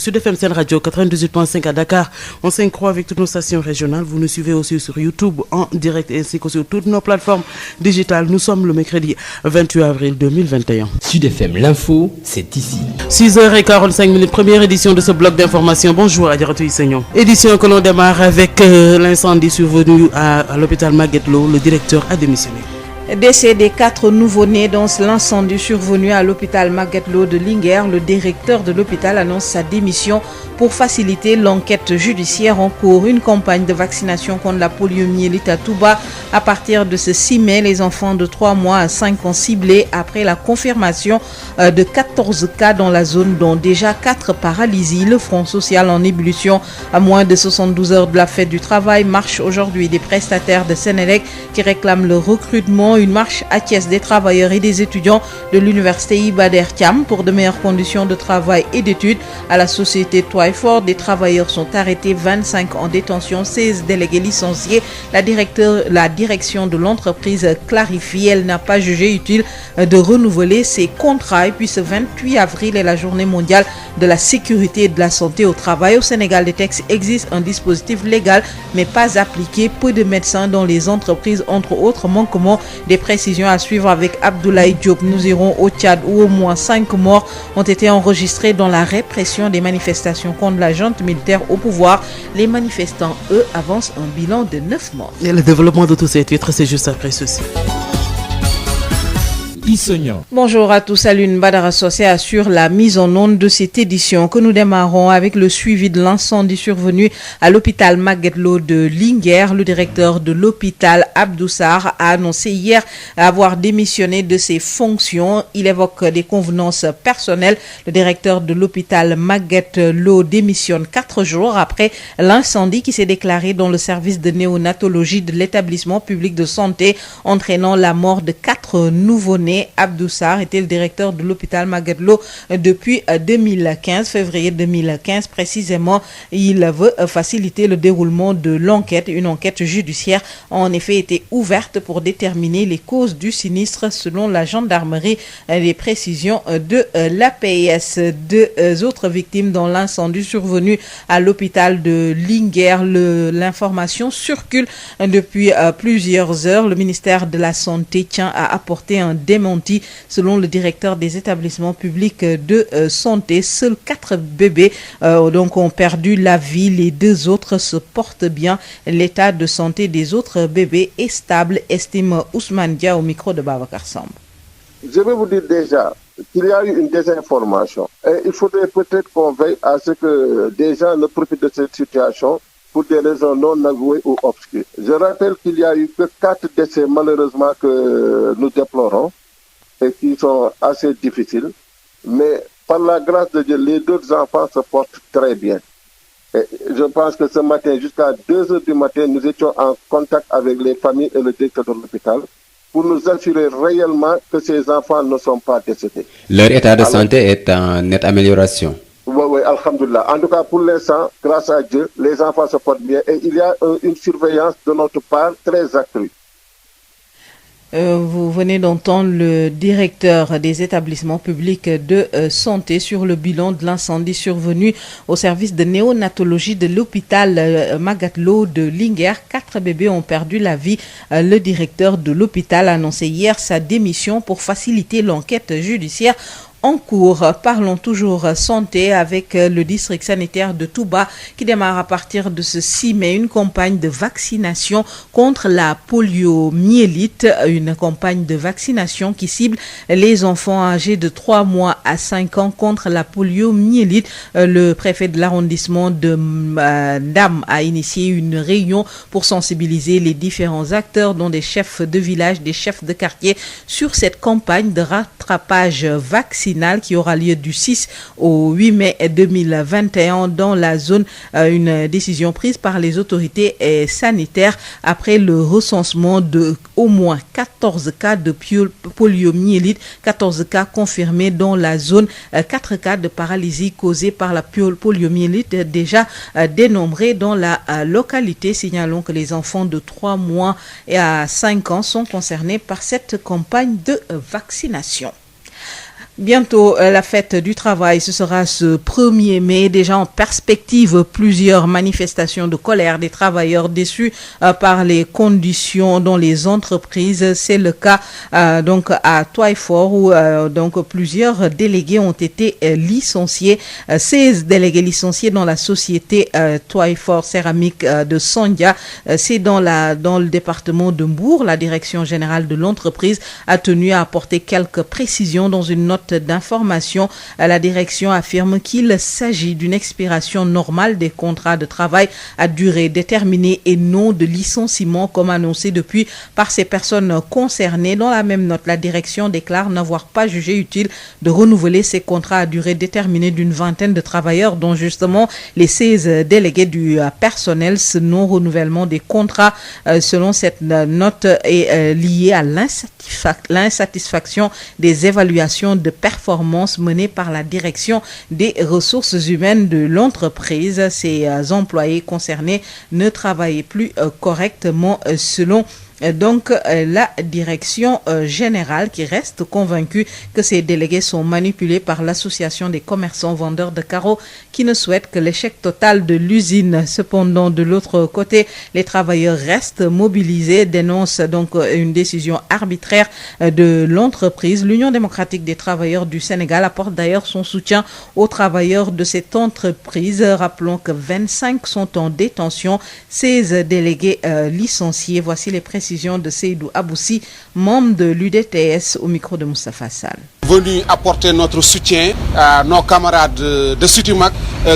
Sud FM Sen Radio 98.5 à Dakar. On s'incroit avec toutes nos stations régionales. Vous nous suivez aussi sur YouTube en direct ainsi que sur toutes nos plateformes digitales. Nous sommes le mercredi 28 avril 2021. Sud FM, l'info, c'est ici. 6h45, première édition de ce bloc d'information. Bonjour Adjaratou Isegnon. Édition que l'on démarre avec l'incendie survenu à l'hôpital Magatte Lô. Le directeur a démissionné. Décès des 4 nouveau-nés dans l'incendie survenu à l'hôpital Magatte Lô de Linguère, le directeur de l'hôpital annonce sa démission pour faciliter l'enquête judiciaire en cours. Une campagne de vaccination contre la poliomyélite à Touba à partir de ce 6 mai. Les enfants de 3 mois à 5 ans ciblés après la confirmation de 14 cas dans la zone, dont déjà 4 paralysies. Le Front social en ébullition à moins de 72 heures de la fête du travail. Marche aujourd'hui des prestataires de Sénélec qui réclament le recrutement. Une marche acquiesce des travailleurs et des étudiants de l'université Iba Der Thiam pour de meilleures conditions de travail et d'études. À la société Twyford, des travailleurs sont arrêtés, 25 en détention, 16 délégués licenciés. La direction de l'entreprise clarifie, elle n'a pas jugé utile de renouveler ses contrats. Et puis ce 28 avril est la journée mondiale de la sécurité et de la santé au travail. Au Sénégal, des textes existent, un dispositif légal mais pas appliqué. Peu de médecins dans les entreprises, entre autres manquements. Des précisions à suivre avec Abdoulaye Diop. Nous irons au Tchad où au moins 5 morts ont été enregistrés dans la répression des manifestations contre la junte militaire au pouvoir. Les manifestants, eux, avancent un bilan de 9 morts. Et le développement de tous ces titres, c'est juste après ceci. Bonjour à tous, Alune Badara associé assure la mise en onde de cette édition que nous démarrons avec le suivi de l'incendie survenu à l'hôpital Magatte Lô de Linguère. Le directeur de l'hôpital, Abdou Sarr, a annoncé hier avoir démissionné de ses fonctions. Il évoque des convenances personnelles. Le directeur de l'hôpital Magatte Lô démissionne 4 jours après l'incendie qui s'est déclaré dans le service de néonatologie de l'établissement public de santé, entraînant la mort de 4 nouveau-nés. Abdou Sarr était le directeur de l'hôpital Magatte Lô depuis 2015, février 2015 précisément. Il veut faciliter le déroulement de l'enquête. Une enquête judiciaire a en effet été ouverte pour déterminer les causes du sinistre selon la gendarmerie. Les précisions de l'APS. 2 autres victimes dans l'incendie survenu à l'hôpital de Linguère. L'information circule depuis plusieurs heures. Le ministère de la Santé tient à apporter un démenti. Selon le directeur des établissements publics de santé, seuls 4 bébés ont perdu la vie. Les 2 autres se portent bien. L'état de santé des autres bébés est stable, estime Ousmane Dia au micro de Babacar Samb. Je vais vous dire déjà qu'il y a eu une désinformation. Et il faudrait peut-être qu'on veille à ce que des gens ne profitent de cette situation pour des raisons non avouées ou obscures. Je rappelle qu'il n'y a eu que 4 décès malheureusement que nous déplorons et qui sont assez difficiles, mais par la grâce de Dieu, les 2 enfants se portent très bien. Et je pense que ce matin, jusqu'à 2 heures du matin, nous étions en contact avec les familles et le directeur de l'hôpital pour nous assurer réellement que ces enfants ne sont pas décédés. Leur état de santé est en nette amélioration. Oui, alhamdoulilah. En tout cas, pour l'instant, grâce à Dieu, les enfants se portent bien et il y a une surveillance de notre part très accrue. Vous venez d'entendre le directeur des établissements publics de santé sur le bilan de l'incendie survenu au service de néonatologie de l'hôpital Magatte Lô de Linguère. 4 bébés ont perdu la vie. Le directeur de l'hôpital a annoncé hier sa démission pour faciliter l'enquête judiciaire en cours. Parlons toujours santé avec le district sanitaire de Touba qui démarre à partir de ce 6 mai une campagne de vaccination contre la poliomyélite, une campagne de vaccination qui cible les enfants âgés de 3 mois à 5 ans contre la poliomyélite. Le préfet de l'arrondissement de Ndam a initié une réunion pour sensibiliser les différents acteurs dont des chefs de village, des chefs de quartier sur cette campagne de rattrapage vaccinal qui aura lieu du 6 au 8 mai 2021 dans la zone. Une décision prise par les autorités sanitaires après le recensement de au moins 14 cas de poliomyélite, 14 cas confirmés dans la zone, 4 cas de paralysie causée par la poliomyélite déjà dénombrés dans la localité. Signalons que les enfants de 3 mois et à 5 ans sont concernés par cette campagne de vaccination. Bientôt, la fête du travail, ce sera ce 1er mai. Déjà en perspective, plusieurs manifestations de colère des travailleurs déçus par les conditions dans les entreprises. C'est le cas donc à Twyford où donc plusieurs délégués ont été licenciés. 16 délégués licenciés dans la société Twyford Céramique de Sandia. C'est dans le département de Mbour. La direction générale de l'entreprise a tenu à apporter quelques précisions dans une note d'information. La direction affirme qu'il s'agit d'une expiration normale des contrats de travail à durée déterminée et non de licenciement comme annoncé depuis par ces personnes concernées. Dans la même note, la direction déclare n'avoir pas jugé utile de renouveler ces contrats à durée déterminée d'une vingtaine de travailleurs dont justement les 16 délégués du personnel. Ce non-renouvellement des contrats selon cette note est lié à l'insatisfaction des évaluations de performance menées par la direction des ressources humaines de l'entreprise. Ces employés concernés ne travaillaient plus correctement selon donc la direction générale qui reste convaincue que ces délégués sont manipulés par l'association des commerçants vendeurs de carreaux qui ne souhaitent que l'échec total de l'usine. Cependant, de l'autre côté, les travailleurs restent mobilisés, dénoncent donc une décision arbitraire de l'entreprise. L'Union démocratique des travailleurs du Sénégal apporte d'ailleurs son soutien aux travailleurs de cette entreprise. Rappelons que 25 sont en détention, 16 délégués licenciés. Voici les précisions de Seydou Aboussi, membre de l'UDTS, au micro de Moustapha Sall. Venu apporter notre soutien à nos camarades de Citimac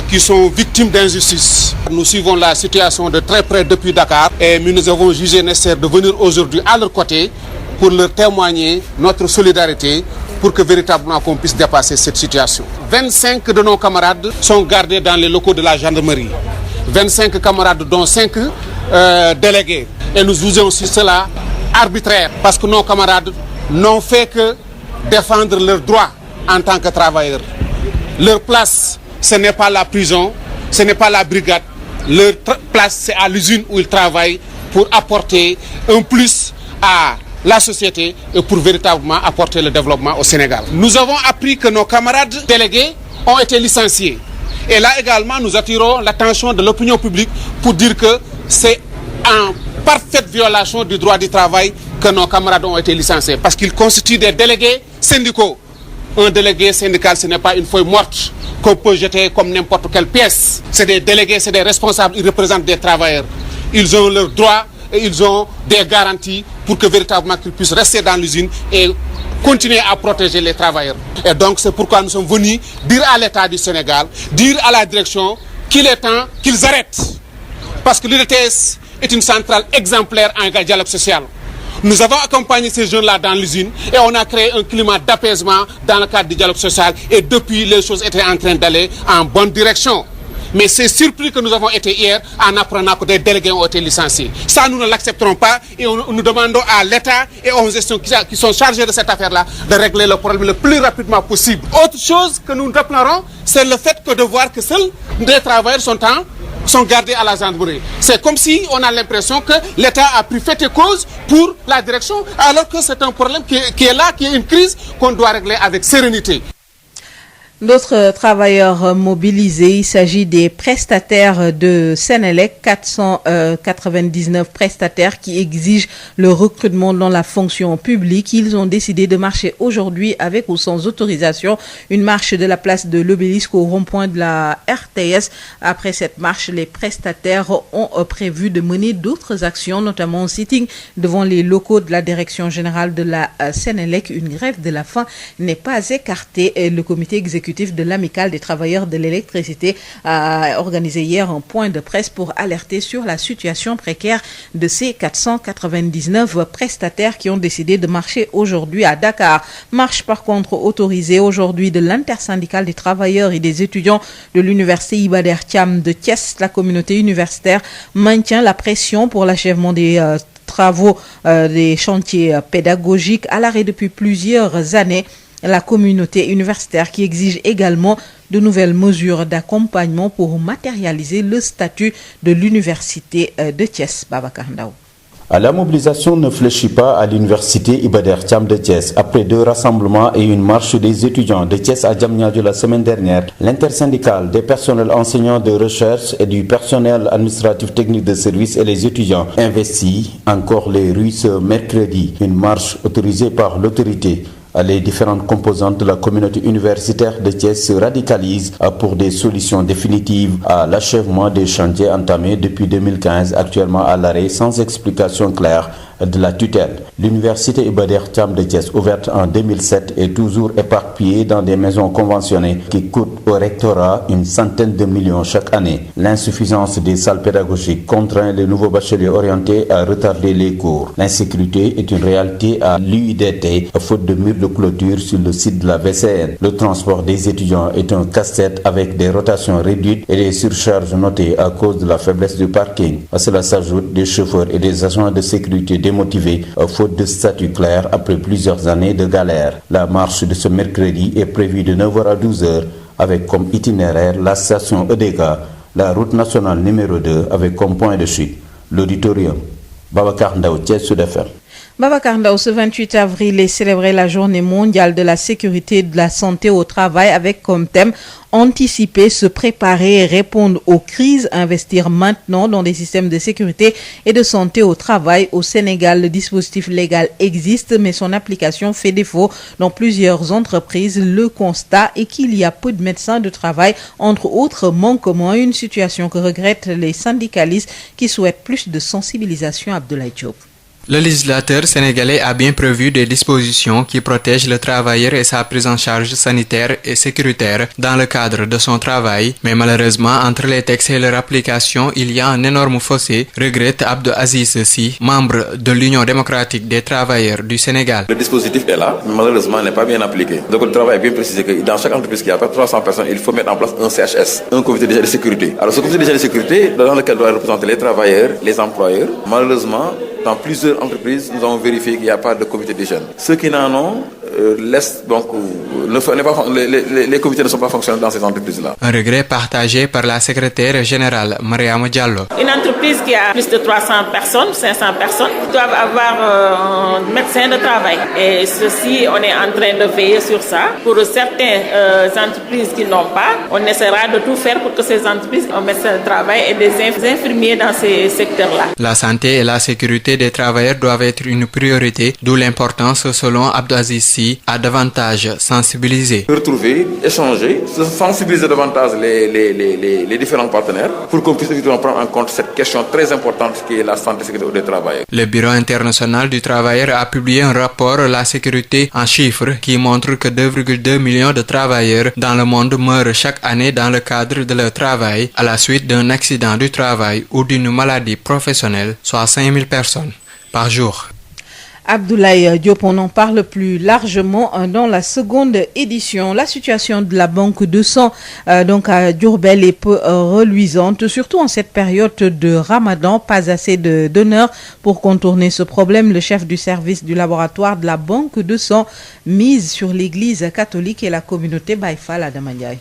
qui sont victimes d'injustice. Nous suivons la situation de très près depuis Dakar et nous avons jugé nécessaire de venir aujourd'hui à leur côté pour leur témoigner notre solidarité pour que véritablement qu'on puisse dépasser cette situation. 25 de nos camarades sont gardés dans les locaux de la gendarmerie. 25 camarades dont 5 délégués. Et nous jugeons aussi cela arbitraire parce que nos camarades n'ont fait que défendre leurs droits en tant que travailleurs. Leur place, ce n'est pas la prison, ce n'est pas la brigade. Leur place, c'est à l'usine où ils travaillent pour apporter un plus à la société et pour véritablement apporter le développement au Sénégal. Nous avons appris que nos camarades délégués ont été licenciés. Et là également, nous attirons l'attention de l'opinion publique pour dire que c'est en parfaite violation du droit du travail que nos camarades ont été licenciés parce qu'ils constituent des délégués syndicaux. Un délégué syndical, ce n'est pas une feuille morte qu'on peut jeter comme n'importe quelle pièce. C'est des délégués, c'est des responsables, ils représentent des travailleurs. Ils ont leurs droits et ils ont des garanties pour que véritablement qu'ils puissent rester dans l'usine et continuer à protéger les travailleurs. Et donc c'est pourquoi nous sommes venus dire à l'État du Sénégal, dire à la direction qu'il est temps qu'ils arrêtent. Parce que l'UDTS est une centrale exemplaire en dialogue social. Nous avons accompagné ces jeunes-là dans l'usine et on a créé un climat d'apaisement dans le cadre du dialogue social et depuis les choses étaient en train d'aller en bonne direction. Mais c'est surpris que nous avons été hier en apprenant que des délégués ont été licenciés. Ça, nous ne l'accepterons pas et nous demandons à l'État et aux gestions qui sont chargés de cette affaire-là de régler le problème le plus rapidement possible. Autre chose que nous déplorons, c'est le fait que de voir que seuls des travailleurs sont gardés à la gendarmerie. C'est comme si on a l'impression que l'État a pris fait et cause pour la direction, alors que c'est un problème qui est là, qui est une crise qu'on doit régler avec sérénité. D'autres travailleurs mobilisés, il s'agit des prestataires de Sénélec, 499 prestataires qui exigent le recrutement dans la fonction publique. Ils ont décidé de marcher aujourd'hui avec ou sans autorisation. Une marche de la place de l'Obélisque au rond-point de la RTS. Après cette marche, les prestataires ont prévu de mener d'autres actions, notamment un sitting devant les locaux de la direction générale de la Sénélec. Une grève de la faim n'est pas écartée. Et le comité exécutif de l'Amicale des travailleurs de l'électricité a organisé hier un point de presse pour alerter sur la situation précaire de ces 499 prestataires qui ont décidé de marcher aujourd'hui à Dakar. Marche par contre autorisée aujourd'hui de l'intersyndicale des travailleurs et des étudiants de l'université Iba Der Thiam de Thiès. La communauté universitaire maintient la pression pour l'achèvement des travaux des chantiers pédagogiques à l'arrêt depuis plusieurs années. La communauté universitaire qui exige également de nouvelles mesures d'accompagnement pour matérialiser le statut de l'université de Thiès. Babacar Ndao. La mobilisation ne fléchit pas à l'université Iba Der Thiam de Thiès. Après 2 rassemblements et une marche des étudiants de Thiès à Diamniadio la semaine dernière, l'intersyndicale des personnels enseignants de recherche et du personnel administratif technique de service et les étudiants investis encore les rues ce mercredi. Une marche autorisée par l'autorité. Les différentes composantes de la communauté universitaire de Thiès se radicalisent pour des solutions définitives à l'achèvement des chantiers entamés depuis 2015, actuellement à l'arrêt sans explication claire de la tutelle. L'université Iba Der Thiam de Thiès, ouverte en 2007, est toujours éparpillée dans des maisons conventionnées qui coûtent au rectorat une centaine de millions chaque année. L'insuffisance des salles pédagogiques contraint les nouveaux bacheliers orientés à retarder les cours. L'insécurité est une réalité à l'UIDT, faute de murs de clôture sur le site de la VCN. Le transport des étudiants est un casse-tête avec des rotations réduites et des surcharges notées à cause de la faiblesse du parking. À cela s'ajoutent des chauffeurs et des agents de sécurité démotivés, faute de statut clair après plusieurs années de galère. La marche de ce mercredi est prévue de 9h à 12h avec comme itinéraire la station EDECA, la route nationale numéro 2 avec comme point de chute l'auditorium. Babacar Ndao, Thiès Sud FM. Babacar Ndao, ce 28 avril est célébrée la journée mondiale de la sécurité et de la santé au travail avec comme thème anticiper, se préparer et répondre aux crises, investir maintenant dans des systèmes de sécurité et de santé au travail. Au Sénégal, le dispositif légal existe, mais son application fait défaut dans plusieurs entreprises. Le constat est qu'il y a peu de médecins de travail, entre autres manquements, une situation que regrettent les syndicalistes qui souhaitent plus de sensibilisation. Abdoulaye Diop. Le législateur sénégalais a bien prévu des dispositions qui protègent le travailleur et sa prise en charge sanitaire et sécuritaire dans le cadre de son travail, mais malheureusement, entre les textes et leur application, il y a un énorme fossé, regrette Abdou Aziz Sy, membre de l'Union démocratique des travailleurs du Sénégal. Le dispositif est là, mais malheureusement n'est pas bien appliqué. Donc le travail est bien précisé que dans chaque entreprise qui a pas 300 personnes, il faut mettre en place un CHS, un comité de sécurité. Alors ce comité de sécurité, dans lequel doit représenter les travailleurs, les employeurs, malheureusement, dans plusieurs entreprises, nous avons vérifié qu'il n'y a pas de comité d'hygiène. Ceux qui n'en ont laissent donc les comités ne sont pas fonctionnels dans ces entreprises-là. Un regret partagé par la secrétaire générale Mariama Diallo. Une entreprise qui a plus de 300 personnes, 500 personnes, doivent avoir un médecin de travail. Et ceci, on est en train de veiller sur ça. Pour certaines entreprises qui n'ont pas, on essaiera de tout faire pour que ces entreprises aient un médecin de travail et des infirmiers dans ces secteurs-là. La santé et la sécurité des travailleurs doivent être une priorité, d'où l'importance, selon Abdou Aziz Sy, à davantage sensibiliser. Retrouver, échanger, sensibiliser davantage les différents partenaires pour qu'on puisse prendre en compte cette question très importante qui est la santé et la sécurité des travailleurs. Le Bureau international du travailleur a publié un rapport La sécurité en chiffres qui montre que 2,2 millions de travailleurs dans le monde meurent chaque année dans le cadre de leur travail à la suite d'un accident du travail ou d'une maladie professionnelle, soit 5000 personnes par jour. Abdoulaye Diop, on en parle plus largement dans la seconde édition. La situation de la banque de sang donc à Diourbel est peu reluisante, surtout en cette période de Ramadan. Pas assez de donneurs pour contourner ce problème. Le chef du service du laboratoire de la banque de sang mise sur l'église catholique et la communauté Baye Fall. Adama Ndiaye.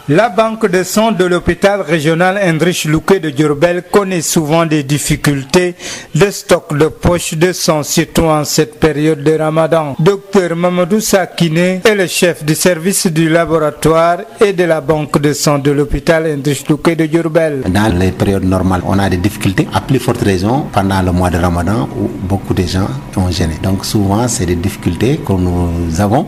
La banque de sang de l'hôpital régional Heinrich Louquet de Diourbel connaît souvent des difficultés de stock de poches de sang, surtout en cette période de Ramadan. Docteur Mamadou Sakine est le chef du service du laboratoire et de la banque de sang de l'hôpital Heinrich Louquet de Diourbel. Dans les périodes normales, on a des difficultés. À plus forte raison, pendant le mois de Ramadan, où beaucoup de gens ont gêné. Donc souvent, c'est des difficultés que nous avons.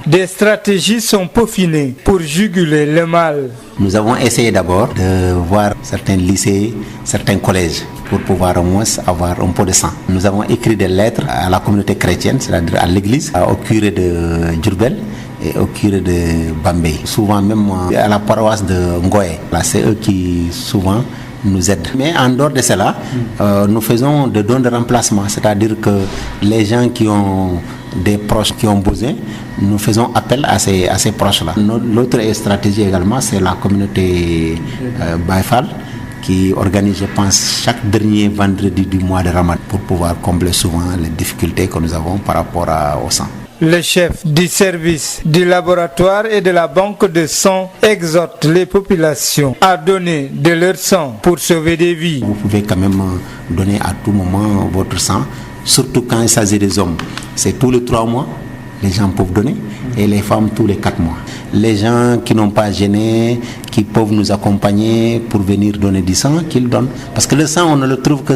Des stratégies sont peaufinées pour juguler le mal. Nous avons essayé d'abord de voir certains lycées, certains collèges pour pouvoir au moins avoir un peu de sang. Nous avons écrit des lettres à la communauté chrétienne, c'est-à-dire à l'église, au curé de Diourbel et au curé de Bambey. Souvent même à la paroisse de Ngoé. Là, c'est eux qui souvent nous aident. Mais en dehors de cela, nous faisons des dons de remplacement, c'est-à-dire que les gens qui ont des proches qui ont besoin, nous faisons appel à ces proches-là. L'autre stratégie également, c'est la communauté Baye Fall qui organise, je pense, chaque dernier vendredi du mois de Ramadan pour pouvoir combler souvent les difficultés que nous avons par rapport au sang. Le chef du service du laboratoire et de la banque de sang exhorte les populations à donner de leur sang pour sauver des vies. Vous pouvez quand même donner à tout moment votre sang, surtout quand il s'agit des hommes. C'est tous les 3 mois, les gens peuvent donner, et les femmes tous les 4 mois. Les gens qui n'ont pas gêné, qui peuvent nous accompagner pour venir donner du sang, qu'ils donnent. Parce que le sang, on ne le trouve que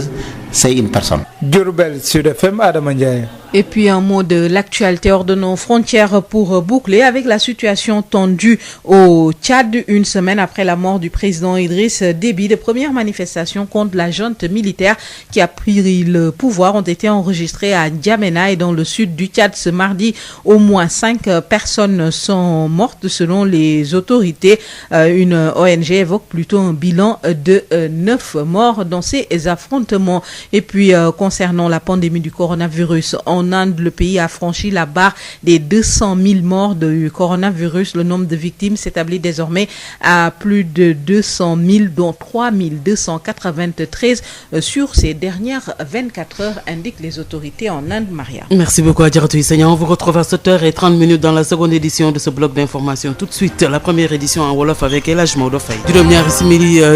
c'est une personne. Diourbel, Sud FM, Adama Ndiaye. Et puis un mot de l'actualité hors de nos frontières pour boucler avec la situation tendue au Tchad, une semaine après la mort du président Idriss Déby. De premières manifestations contre la junte militaire qui a pris le pouvoir ont été enregistrées à N'Djamena et dans le sud du Tchad ce mardi. Au moins 5 personnes sont mortes selon les autorités. Une ONG évoque plutôt un bilan de 9 morts dans ces affrontements. Et puis concernant la pandémie du coronavirus, en Inde, le pays a franchi la barre des 200 000 morts du coronavirus. Le nombre de victimes s'établit désormais à plus de 200 000, dont 3 293 sur ces dernières 24 heures, indiquent les autorités en Inde. Maria. Merci beaucoup Adjaratou Issegna. On vous retrouve à 7h30 dans la seconde édition de ce bloc d'information. Tout de suite, la première édition en Wolof avec El Hadj Maodo Faye.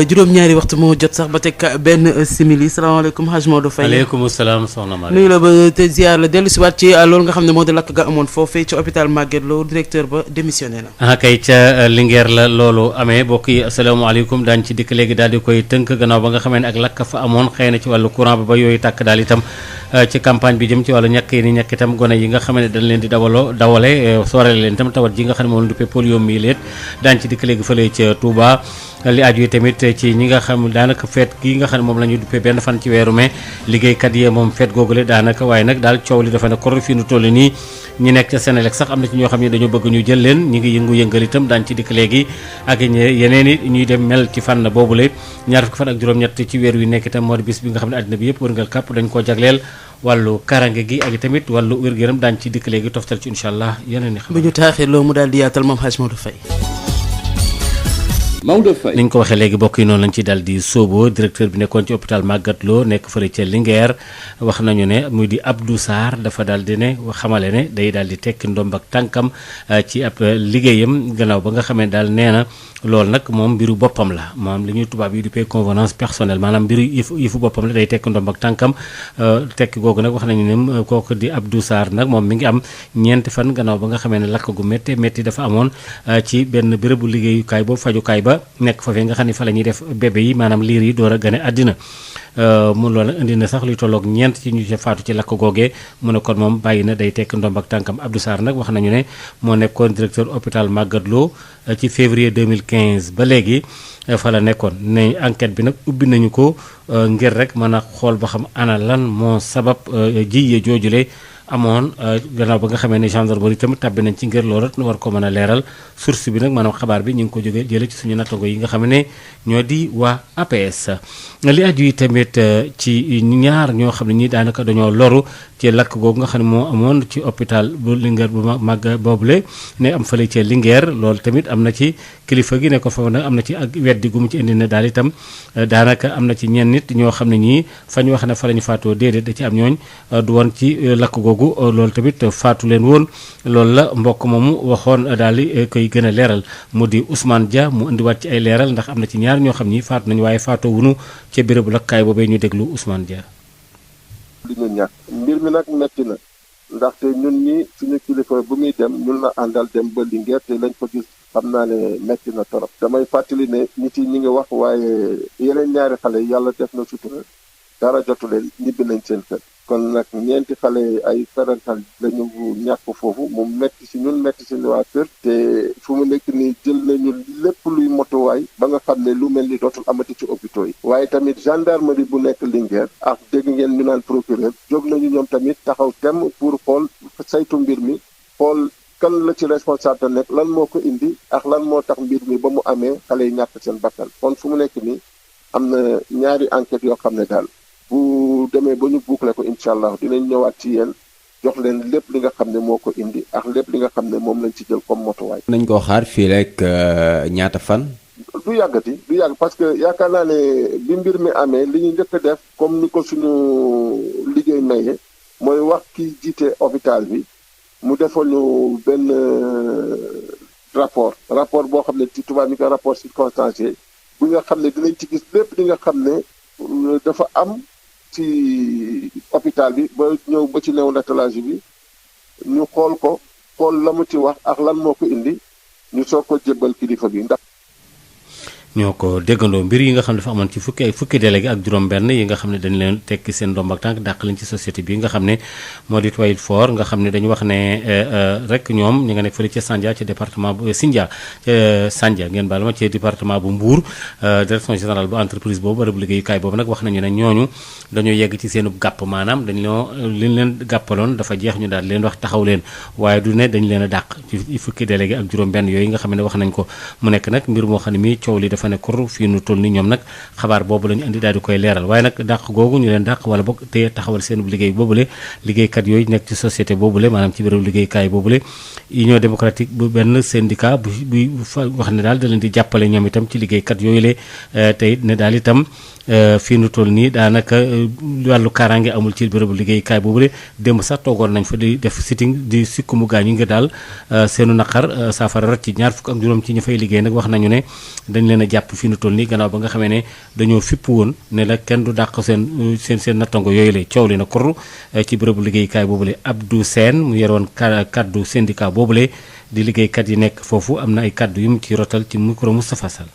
juróom-ñaari waxtu moo jot sax ba teg benn simili. Salaamaaleykum Hadj Maodo Faye. Aleykum salaam soxna Maria. nuyu la ba te ziar la dellu si waat ci loolu nga xam ne moo di lakk ga amoon foofee ci hôpital Magatte Lô directeur ba démissionné na. Kay ca Linguère la loolu amee bokk yi asalaamaaleykum daañu ci dikk léegi daal di koy tënk gannaaw ba nga xamee ne ak lakk fa amoon xëy na ci wàllu courant ba yooyu tàkk daal itam ci campagne bi jëm ci wàllu ñàkk yi ni ñàkk itam gone yi nga xam ne dañ leen di dawale soorale leen itam tawat ji nga xam ne moom la duppee poliomyélite daañu ci dikk léegi fële ca Touba. li aju tamit ci ñi nga xam daanaka feet gi nga xam ne moom la ñu duppee benn fan ci weeru mai liggéeykat yi moom feet googule daanaka waaye nag daal coow li dafa ne kor fi nu toll nii ñi nekk ca Senelec sax am na ci ñoo xam ne dañoo bëgg ñu jël leen ñi ngi yëngu-yëngal itam daañu ci dikk léegi ak yeneen i ñuy dem mel ci fànn boobule ñaar fukki fan ak juróom-ñett ci weer wi nekk itam moo di bis bi nga xam ne àddina bi yëpp wërngal kàpp dañ koo jagleel wàllu karange gi ak tamit wàllu wér-gu-yaram daañu ci dikk léegi toftal ci incha allah yeneen i xam bu ñu taaxee loo mu daal di yaatal moom Hadj Maodo Faye. Maodo Faye ni ñu ko waxee léegi bokk yi noonu lañ ci daal di sóobo directeur bi nekkoon ci hôpital Magatte Lô nekk fële ca Linguère wax nañu ne muy di Abdou Sarr dafa daal di ne xamale ne day daal di tekki ndomb ak tànkam ci ab liggéeyam gannaaw ba nga xamee daal nee na loolu nag moom mbiru boppam la maanaam li ñuy tubaab yi duppee convenance personnelle maanaam mbiru yëfu boppam la day tekki ndomb ak tànkam tekki googu nag wax nañu ne kooku di Abdou Sarr nag moom mi ngi am ñeenti fan gannaaw ba nga xamee ne lakk gu métti dafa amoon ci benn bérébu liggéeyukaay boobu fajukaay ba nekk foofee nga xam ne fa la ñuy def bébé yi maanaam liir yi door a gane àddina mu loolu indi na sax luy tolloog ñeent ci ñu ci faatu ci lakk googee mu ne kon moom bàyyi na day tekk ndomb ak tànkam. Abdou Sarr nag wax nañu ne moo nekkoon directeur hôpital Magatte Lô ci février 2015 ba léegi fa la nekkoon ne enquête bi nag ubbi nañu ko ngir rek mën a xool ba xam ana lan moo sabab jiye joojule amoon gannaaw ba nga xamee ne gendarmerie tamit tàbbi nañ ci ngir loolu war ko mën a leeral source bi nag maanaam xabaar bi ñu ngi ko jógee jële ci suñu nattango yi nga xam ne ñoo di waa APS. li aju yi tamit ci ñaar ñoo xam ne ñi daanaka dañoo loru ci lakk googu nga xam ne moo amoon ci hôpital bu Linguère bu mag boobule ne am fële ci Linguère loolu tamit am na ci kilifa gi ne ko foofu nag am na ci ak weddi gu mu ci indi ne daal itam daanaka am na ci ñenn nit ñoo xam ne ñii fa ñu wax ne fa la ñu faatoo déedéet da ci am ñooñ du woon ci lakk googu loolu tamit faatu leen woon loolu la mbokk moomu waxoon daal di koy gën a leeral mu di Ousmane Dia mu indiwaat ci ay leeral ndax am na ci ñaar ñoo xam ni faatu nañu waaye faatoo wunu ca bérébu lakkaay boobee ñu déglu Ousmane Dia. li ñu ñàkk mbir mi nag metti na ndaxte ñun ñi suñu kilifa bu muy dem ñun la àndal dem ba Linguère te lañ ko gis xam naa ne metti na torop damay fàttali ne nit yi ñi ngi wax waaye yeneen ñaari xale yàlla def na sutura dara jotu leen ñibbi nañ seen kër kon nag ñeenti xale ay parental lañu ñàkk foofu mu metti si ñun metti si waa kër te fu mu nekk nii jël nañu lépp luy motuwaay ba nga xam ne lu mel ni dootul amati ci hôpitaux yi waaye tamit gendarmerie bu nekk Linguère ak dégg ngeen ñu naan procureur jóg nañu ñoom tamit taxaw tem pour xool saytu mbir mi xool kan la ci responsable nekk lan moo ko indi ak lan moo tax mbir mi ba mu amee xale yi ñàkk seen bakkan kon fu mu nekk nii am na ñaari enquête yoo xam ne daal bu demee ba ñu boucler ko incha allah dinañ ñëwaat ci yéen jox leen lépp li nga xam ne moo ko indi ak lépp li nga xam ne moom lañ ci jël comme motuwaay. nañ koo xaar fii rek ñaata fan. du yàggati du yàgg parce que yaakaar naa ne bi mbir mi amee li ñu njëkk a def comme ni ko suñu liggéey maye mooy wax ki jiite hôpital bi mu defal ñu benn rapport boo xam ne ci tubaab ñu koy rapport circonstancié bu nga xam ne dinañ ci gis lépp li nga xam ne dafa am ci hôpital bi ba ñëw ba ci néonatologie bi ñu xool la mu ci wax ak lan moo ko indi ñu soog ko jébbal kilifa gi ndax. ñoo ko déggandoo mbir yi nga xam ne dafa amoon ci fukki délégué ak juróom-benn yi nga xam ne dañ leen tekki seen ndomb ak tànk dàq leen ci société bi nga xam ne moo di Toilette Fort nga xam ne dañu wax ne rek ñoom ñu nga nekk fële ca Sandia ci département bu Sandia ngeen baal ma ci département bu Mbour direction générale bu entreprise boobu bërëb liggéeyukaay boobu nag wax nañu ne ñooñu dañoo yegg ci seenub gàpp maanaam liñ leen gàppaloon dafa jeex ñu daal leen wax taxaw leen waaye du ne dañ leen a dàq ci fukki délégué ak juróom-benn yooyu nga xam ne wax nañ ko mu nekk nag mbir moo xam ne mi coow li dafa ne kur fii nu toll ni ñoom nag xabaar boobu la ñu indi daal di koy leeral waaye nag dàq googu ñu leen dàq wala boog te taxawal seen liggéey boobule liggéeykat yooyu nekk ci société boobule maanaam ci béréb liggéeykaay boobule union démocratique bu benn syndicat bu wax ne daal da leen di jàppale ñoom itam ci liggéeykat yooyu le tey ne daal itam fii nu toll nii daanaka wàllu kaaraange amul ci bérébu liggéeykaay boobule démb sax toogoon nañ fa di def sitting di sikkumu gaañ yi nga daal seenu naqar saafara rat ci ñaar fukk ak juróom ci ñu fay liggéey nag wax nañu ne dañ leen a jàpp fii nu toll nii gannaaw ba nga xamee ne dañoo fipp woon ne la kenn du dàq seen nattango yooyu la coow li na kur ci bérébu liggéeykaay boobule Abdou Sène mu yoroon kaddu syndicat boobule di liggéeykat yi nekk foofu am na ay kaddu yu mu ci rotal ci micro Moustapha Sall.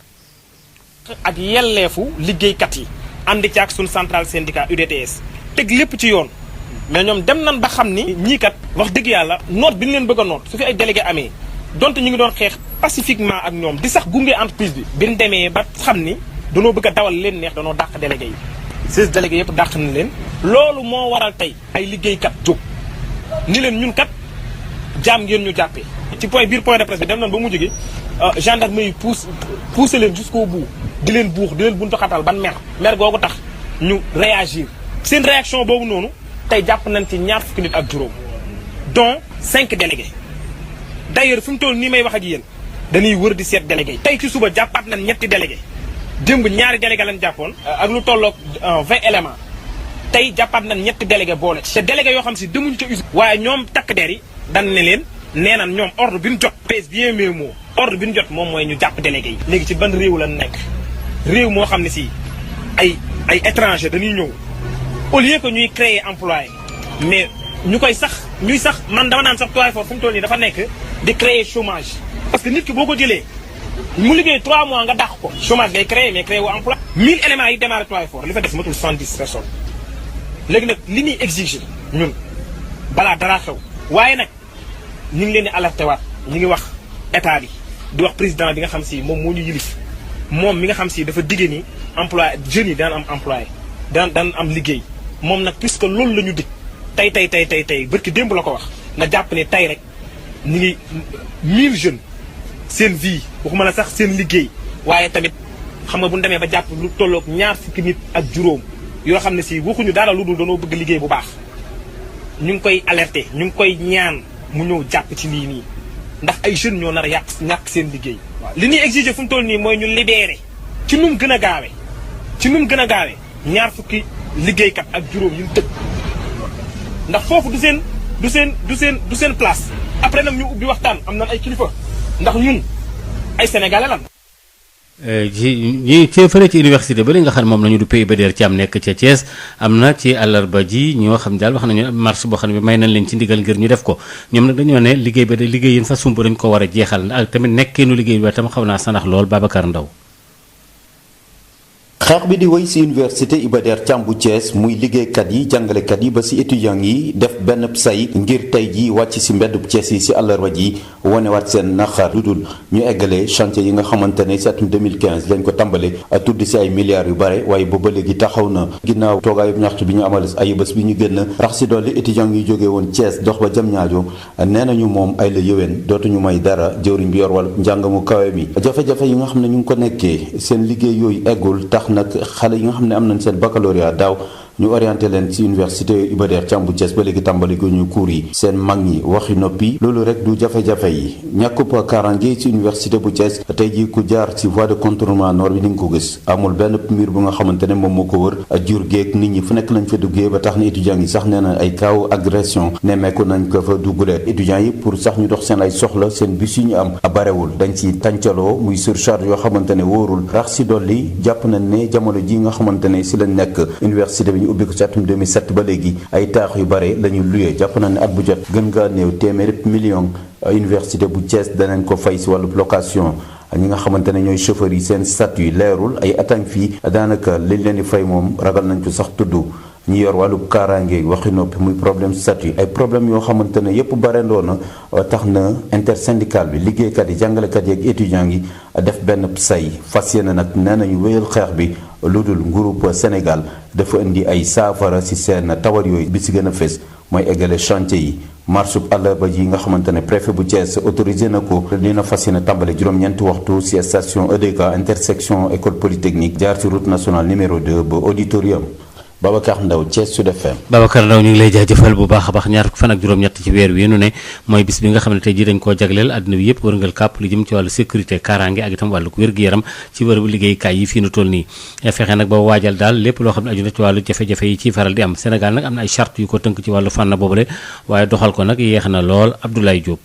ak yelleefu liggéeykat yi ànd ci ak suñu central syndicat UDTS teg lépp ci yoon mais ñoom dem nañ ba xam ni ñii kat wax dëgg yàlla noot bi ñu leen bëgg a noot su fi ay délégué amee donte ñu ngi doon xeex pacifiquement ak ñoom di sax gunge entreprise bi ñu demee ba xam ni danoo bëgg a dawal leen neex danoo dàq délégué yi 16 délégués yëpp dàq na leen loolu moo waral tey ay liggéeykat jóg ni leen ñun kat jaam ngeen ñu jàppee ci point de presse bi dem nañ ba mu jóge gendarmerie poussé leen jusqu'au bout di leen buux di leen buntu xatal ban mer googu tax ñu réagir seen réaction boobu noonu tey jàpp nañ ci ñaar fukki nit ak juróom dont 5 délégués d'ailleurs fi mu toll nii may wax ak yéen dañuy wër di seet délégués yi tey ci suba jàppaat nañ ñetti délégués démb ñaari délégués lañ jàppoon ak lu tolloog 20 éléments tey jàppaat nañ ñetti délégués boole ci te délégués yoo xam si demuñu ca usine waaye ñoom takk der yi dañ ne leen nee nañ ñoom ordre bi ñu jot pèse bien mes mots ordre bi ñu jot moom mooy ñu jàpp délégués yi léegi ci ban réew la nekk réew moo xam ne si ay étranger dañuy ñëw au lieu que ñuy créer employé mais ñuy sax man dama naan sax Toilette Fort fu mu toll nii dafa nekk di créer chômage parce que nit ki boo ko jëlee mu liggéey 3 mois nga dàq ko chômage ngay créer mais créer wu emploi 1000 éléments yi démarré Toilette Fort li fa des matul 70 personnes léegi nag li ñuy exiger ñun balaa dara xew waaye nag ñu ngi leen di alerté waat ñu ngi wax état bi di wax président bi nga xam si moom moo ñu yilif moom mi nga xam si dafa digge ni emploi jeunes yi daan am employé daan am liggéey moom nag puisque loolu la ñu dig tey bërki démb la ko wax nga jàpp ne tey rek ñu ngi 1000 jeunes seen vie waxuma la sax seen liggéey waaye tamit xam nga bu ñu demee ba jàpp lu tolloog ñaar fukki nit ak juróom yoo xam ne si waxuñu dara lu dul danoo bëgg liggéey bu baax ñu ngi koy alerter ñu ngi koy ñaan mu ñëw jàpp ci lii nii ndax ay jeunes ñoo nar a ñàkk seen liggéey. li ñuy exiger fu mu toll nii mooy ñu libérer ci nu mu gën a gaawee ñaar fukki liggéeykat ak juróom yu ñu tëj ndax foofu du seen place après nag ñu ubbi waxtaan am na ay kilifa ndax ñun ay sénégalais lan. ñi ci fële ci université ba li nga xam ne moom la ñu du pays ba der ci am nekk ca Thiès am na ci àllarba ji ñoo xam daal wax nañu marche boo xam ne may nañ leen ci ndigal ngir ñu def ko ñoom nag dañoo ne liggéey yéen fa sumb dañ ko war a jeexal ak tamit nekkeenu liggéey bi tam xaw naa sanax lool Babacar Ndaw xeex bi di wéy ci université Iba Der Thiam bu Thiès muy liggéeykat yi jàngalekat yi ba ci étudiants yi def benn say ngir tey ji wàcc ci mbeddu Thiès yi ci àllarba ji wonewaat seen naqar lu dul ñu eggalee chantier yi nga xamante ne ci atum 2015 lañ ko tàmbale tudd ci ay milliards yu bare waaye booba léegi taxaw na ginnaaw toogaayu ñaxtu bi ñu amal ay bés bi ñu génn rax ci dolli étudiants yi jógee woon Thiès dox ba Diamniadio nee nañu moom ay la yëwén dootuñu may dara jëwriñ bi yor wàllu njàng mu kawe mi jafe-jafe yi nga xam ne ñu ngi ko nekkee seen liggéey yooyu eggul tax nag xale yi nga xam ne am nañ seen baccalauréat daaw ñu orienté leen ci université Iba Der Thiam bu Thiès ba léegi tàmbali ko ñu cours yi seen mag ñi waxi noppi loolu rek du jafe-jafe yi ñàkkub kaaraange ci université bu Thiès tey jii ku jaar ci voie de contournement nord bi ni nga ko gis amul benn mbir bu nga xamante ne moom moo ko wër jur géeg nit ñi fu nekk lañ fa duggee ba tax na étudiants yi sax nee na ay kaaw agression nemmeeku nañ ko fa dugguleet étudiants yi pour sax ñu dox seen ay soxla seen bis yu ñu am barewul dañ ci tàncaloo muy surcharge yoo xamante ne wóorul rax si dolli jàpp nañ ne jamono ji nga xamante ne si lañ nekk université bi ñu ubbi ko ci atum 2007 ba léegi ay taax yu bare la ñu luyee jàpp nañ ne at bu jot gën ngaa néew téeméeri million université bu Thiès danañ ko fay si wàllu location ñi nga xamante ne ñooy chauffeurs yi seen statut yi leerul ay atang fii daanaka liñ leen di fay moom ragal nañ ko sax tudd ñi yor wàllu kaaraange waxi noppi muy problème statut ay problème yoo xamante ne yépp barendoo na tax na intersyndical bi liggéeykat yi jàngalekat yi ak étudiants yi def benn say fas yéene nag nee nañu wéyal xeex bi lu dul groupe Sénégal dafa indi ay saafara ci seen tawar yooyu bi ci gën a fës mooy eggale chantier yi marche bu àllarba yi nga xamante ne préfet bu Thiès autorisé na ko dina fas yéene tàmbale juróom-ñeenti waxtu ci station EDK intersection école polytechnique jaar ci route nationale numéro 2 ba auditorium. Babacar Ndaw Thiès Sud FM. Babacar Ndaw ñu ngi lay jaajëfal bu baax a baax ñaar fan ak juróom-ñett ci weer wi nu ne mooy bis bi nga xam ne tey jii dañ koo jagleel àdduna bi yëpp wërngal kàpp lu jëm ci wàllu sécurité kaaraange ak itam wàllu wér-gu-yaram ci bërëbu liggéeykaay yi fii nu toll nii fexe nag ba waajal daal lépp loo xam ne aju na ci wàllu jafe-jafe yi ciy faral di am Sénégal nag am na ay charte yu ko tënk ci wàllu fànn boobule waaye doxal ko nag yéex na lool Abdoulaye Diop.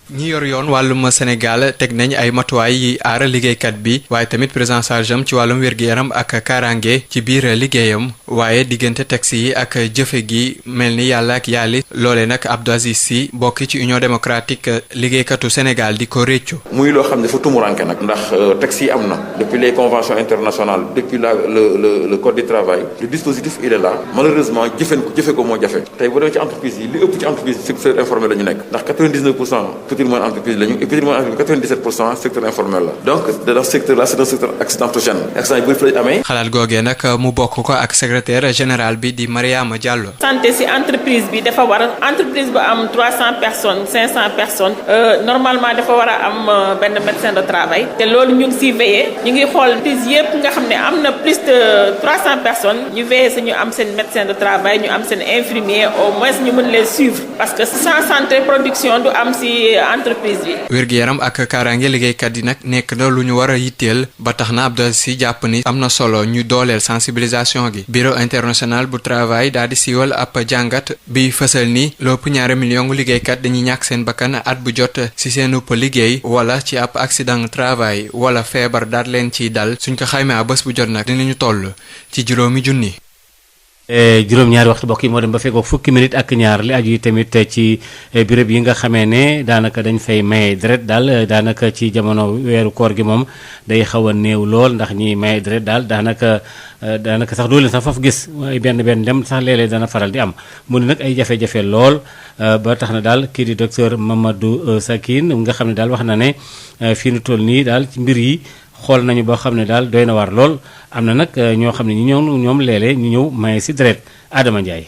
ñi yor yoon wàllum Sénégal teg nañ ay matuwaay yi aar liggéeykat bi waaye tamit prise en charge am ci wàllum wér-gu-yaram ak kaaraange ci biir liggéeyam waaye diggante taxi yi ak jëfe gi mel ni yàlla ak yàlli loole nag Abdou Aziz Sy bokk ci Union démocratique liggéeykatu Sénégal di ko réccu muy loo xam ne dafa tumuranke nag ndax taxi yi am na depuis les conventions internationales depuis le code du travail le dispositif il est là malheureusement jëfe ko moo jafe tey bu demee ci entreprise yi li ëpp ci entreprise secteur informel la ñu nekk ndax 99% petite moyenne entreprise lañu et petite moyenne entreprise 97% secteur informel la donc dans ce secteur là c'est un secteur accidentogène accident yi bëri fa lañ amee. xalaat googee nag mu bokk ko ak secrétaire général bi di Mariama Diallo. santé ci entreprise bi dafa war a entreprise bu am 300 personnes 500 personnes normalement dafa war a am benn médecin de travail te loolu ñu ngi ciy veillé ñu ngi xool entreprise yëpp nga xam ne am na plus de 300 personnes ñu veillé si ñu am seen médecin de travail ñu am seen infirmier au moins ñu mën leen suivre parce que sans santé production du am ci entreprise bi. wér-gu-yaram ak kaaraange liggéeykat yi nag nekk na lu ñu war a yitteel ba tax na Abdou Aziz Sy jàpp ni am na solo ñu dooleel sensibilisation gi. bureau international bu travail daal di siiwal ab jàngat bi fësal ni lépp 2 millions liggéeykat dañuy ñàkk seen bakkan at bu jot ci seen upp liggéey wala ci ab accident travail wala feebar daal leen ciy dal suñ ko xaymaa bés bu jot nag dinañu toll ci 5,000. juróom-ñaari waxtu bokk yi moo dem ba fekkoog fukki minute ak ñaar li aju yi tamit ci béréb yi nga xamee ne daanaka dañ fay maye deret daal daanaka ci jamono weeru koor gi moom day xaw a néew lool ndax ñi maye deret daal daanaka sax doo leen sax foofu gis ay benn dem sax léeg-léeg dana faral di am mu ne nag ay jafe-jafe lool ba tax na daal kii di docteur Mamadou Sakine nga xam ne daal wax na ne fii nu toll nii daal ci mbir yi xool nañu boo xam ne daal doy na war lool am na nag ñoo xam ne ñoom léeg-léeg ñu ñëw maye si deret Adama Ndiaye.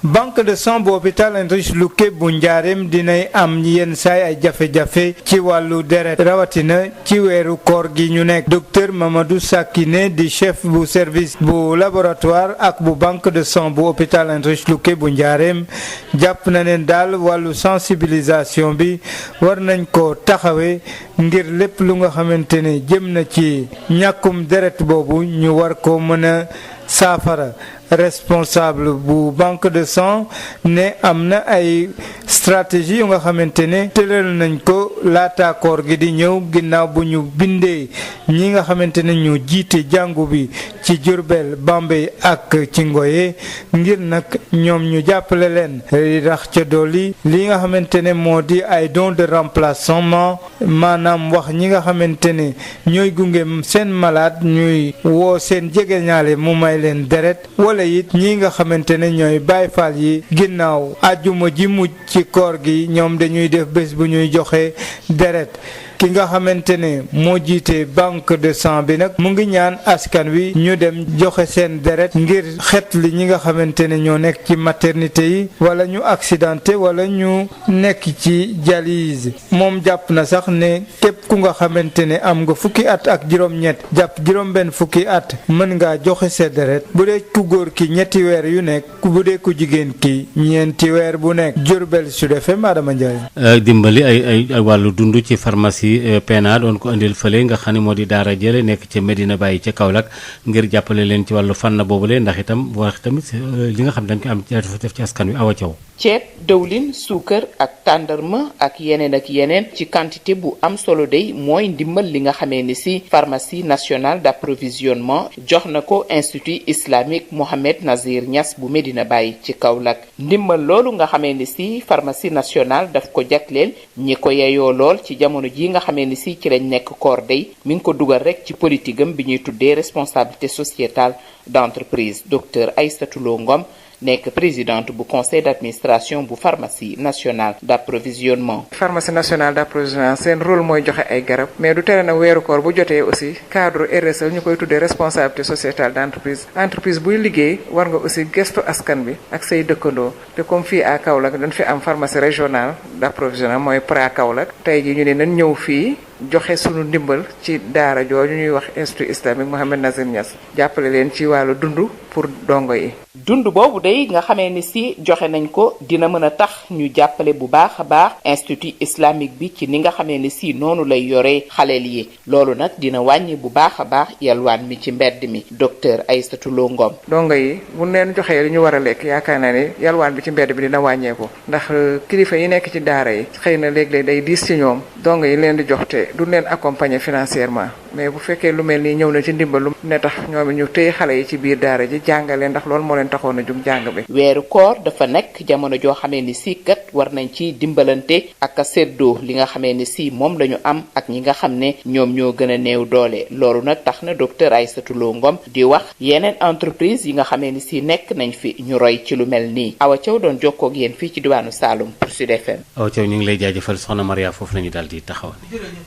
banque de sang bu hôpital Heinrich Leucke bu Njaareem dinay am yenn saay ay jafe-jafe ci wàllu deret rawatina ci weeru koor gi ñu nekk docteur Mamadou Sakine di chef bu service bu laboratoire ak bu banque de sang bu hôpital Heinrich Leucke bu Njaareem jàpp na ne daal wàllu sensibilisation bi war nañ ko taxawee ngir lépp lu nga xamante ne jëm na ci ñàkkum deret boobu ñu war ko mën a saafara. responsable bu banque de sang ne am na ay stratégie yu nga xamante ne tëral nañ ko laata koor gi di ñëw ginnaaw bu ñu bindee ñi nga xamante ne ñu jiite jàngu bi ci Diourbel Bambey ak ci Ngoye ngir nag ñoom ñu jàppale leen rax ca dolli li nga xamante ne moo di ay don de remplacement maanaam wax ñi nga xamante ne ñooy gunge seen malade ñuy woo seen jegeñaale mu may leen deret wala it ñi nga xamante ne ñooy Baay Faal yi ginnaaw àjjuma ji mujj ci koor gi ñoom dañuy def bés bu ñuy joxe deret ki nga xamante ne moo jiite banque de sang bi nag mu ngi ñaan askan wi ñu dem joxe seen deret ngir xet li ñi nga xamante ne ñoo nekk ci maternité yi wala ñu accidenté wala ñu nekk ci dialyse moom jàpp na sax ne képp ku ku nga xamante ne am nga fukki at ak juróom-ñett jàpp juróom-benn fukki at mën ngaa joxe sa deret bu dee ku góor ki ñetti weer yu nekk bu dee ku jigéen ki ñeenti weer bu nekk. Diourbel Sud FM Adama Ndiaye. dimbali ay wàllu dund ci pharmacie PNA doon ko indil fële nga xam ne moo di daara jële nekk ca Medina Baye ca Kaolack ngir jàppale leen ci wàllu fànn boobule ndax itam wax tamit li nga xam dañ ko am def ci askan wi Awa Thiaw. ceeb dëwlin suukar ak tàndarma ak yeneen ci quantité bu am solo day mooy ndimbal li nga xamee ni si pharmacie nationale d'approvisionnement jox na ko institut islamique Mohamed Nazir Niass bu Medina Baye ci Kaolack ndimbal loolu nga xamee ni si pharmacie nationale daf ko jagleel ñi ko yeyoo lool ci jamono ji nga xamee ni si ci lañ nekk koor day mi ngi ko dugal rek ci politique am bi ñuy tuddee responsabilité sociétale d'entreprise docteur Aïssatou Lo Ngom nekk présidente bu conseil d'administration bu pharmacie nationale d'approvisionnement. pharmacie nationale d'approvisionnement seen rôle mooy joxe ay garab mais du tere na weeru koor bu jotee aussi cadre RSE ñu koy tuddee responsabilité sociétale d'entreprise entreprise buy liggéey war nga aussi gestu askan bi ak say dëkkandoo te comme fii à Kaolack dañ fi am pharmacie régionale d'approvisionnement mooy PRA Kaolack tey ji ñu ne nañ ñëw fii joxe sunu ndimbal ci daara jooju ñuy wax institut islamique Mohamed Nazir Niass jàppale leen ci wàllu dund pour dongo yi. dund boobu day nga xamee ni si joxe nañ ko dina mën a tax ñu jàppale bu baax a baax institut islamique bi ci ni nga xamee ni si noonu lay yoree xaleel yi loolu nag dina wàññi bu baax a baax yalwaan mi ci mbedd mi docteur Aïssatou Lo Ngom. dongo yi bu leen joxee li ñu war a lekk yaakaar naa ne yalwaan bi ci mbedd bi dina wàññeeku ndax kilifa yi nekk ci daara yi xëy na léeg-léeg day diis ci ñoom dongo yi leen di jox te du leen accompagner financièrement mais bu fekkee lu mel nii ñëw na ci ndimbal lu ne tax ñoom ñu téye xale yi ci biir daara ji jàngale ndax loolu moo leen taxoon a jug jàng bi. weeru koor dafa nekk jamono joo xamee ni si kat war nañ ci dimbalante ak a séddoo li nga xamee ni si moom lañu am ak ñi nga xam ne ñoom ñoo gën a néew doole loolu nag tax na docteur Aïssatou Lo Ngom di wax yeneen entreprise yi nga xamee ni si nekk nañ fi ñu roy ci lu mel nii Awa Thiaw doon jokkoo ak yéen fii ci diwaanu Saloum pour Sud FM. Awa Thiaw ñu ngi lay jaajëfal soxna Maria foofu lañu daal di taxaw.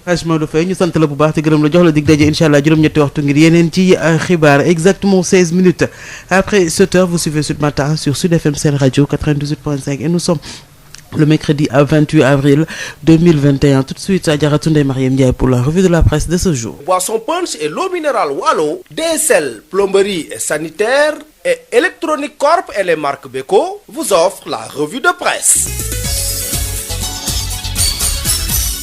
ñu sant la bu baax te gërëm la jox la dig daje incha allah juróom-ñetti waxtu ngir yeneen ci xibaar exactement 16 minutes après 7 heures vous suivez Sud Matin sur Sud FM Sen Radio 98.5 et nous sommes le mercredi 28 avril 2021 tout de suite Adjaratou Ndeye Marième Ndiaye pour la revue de la presse de ce jour. Boisson Punch et l'eau minérale Wallo, DSL, plomberie et sanitaire et Electronic Corp et les marques Beko vous offrent la revue de presse.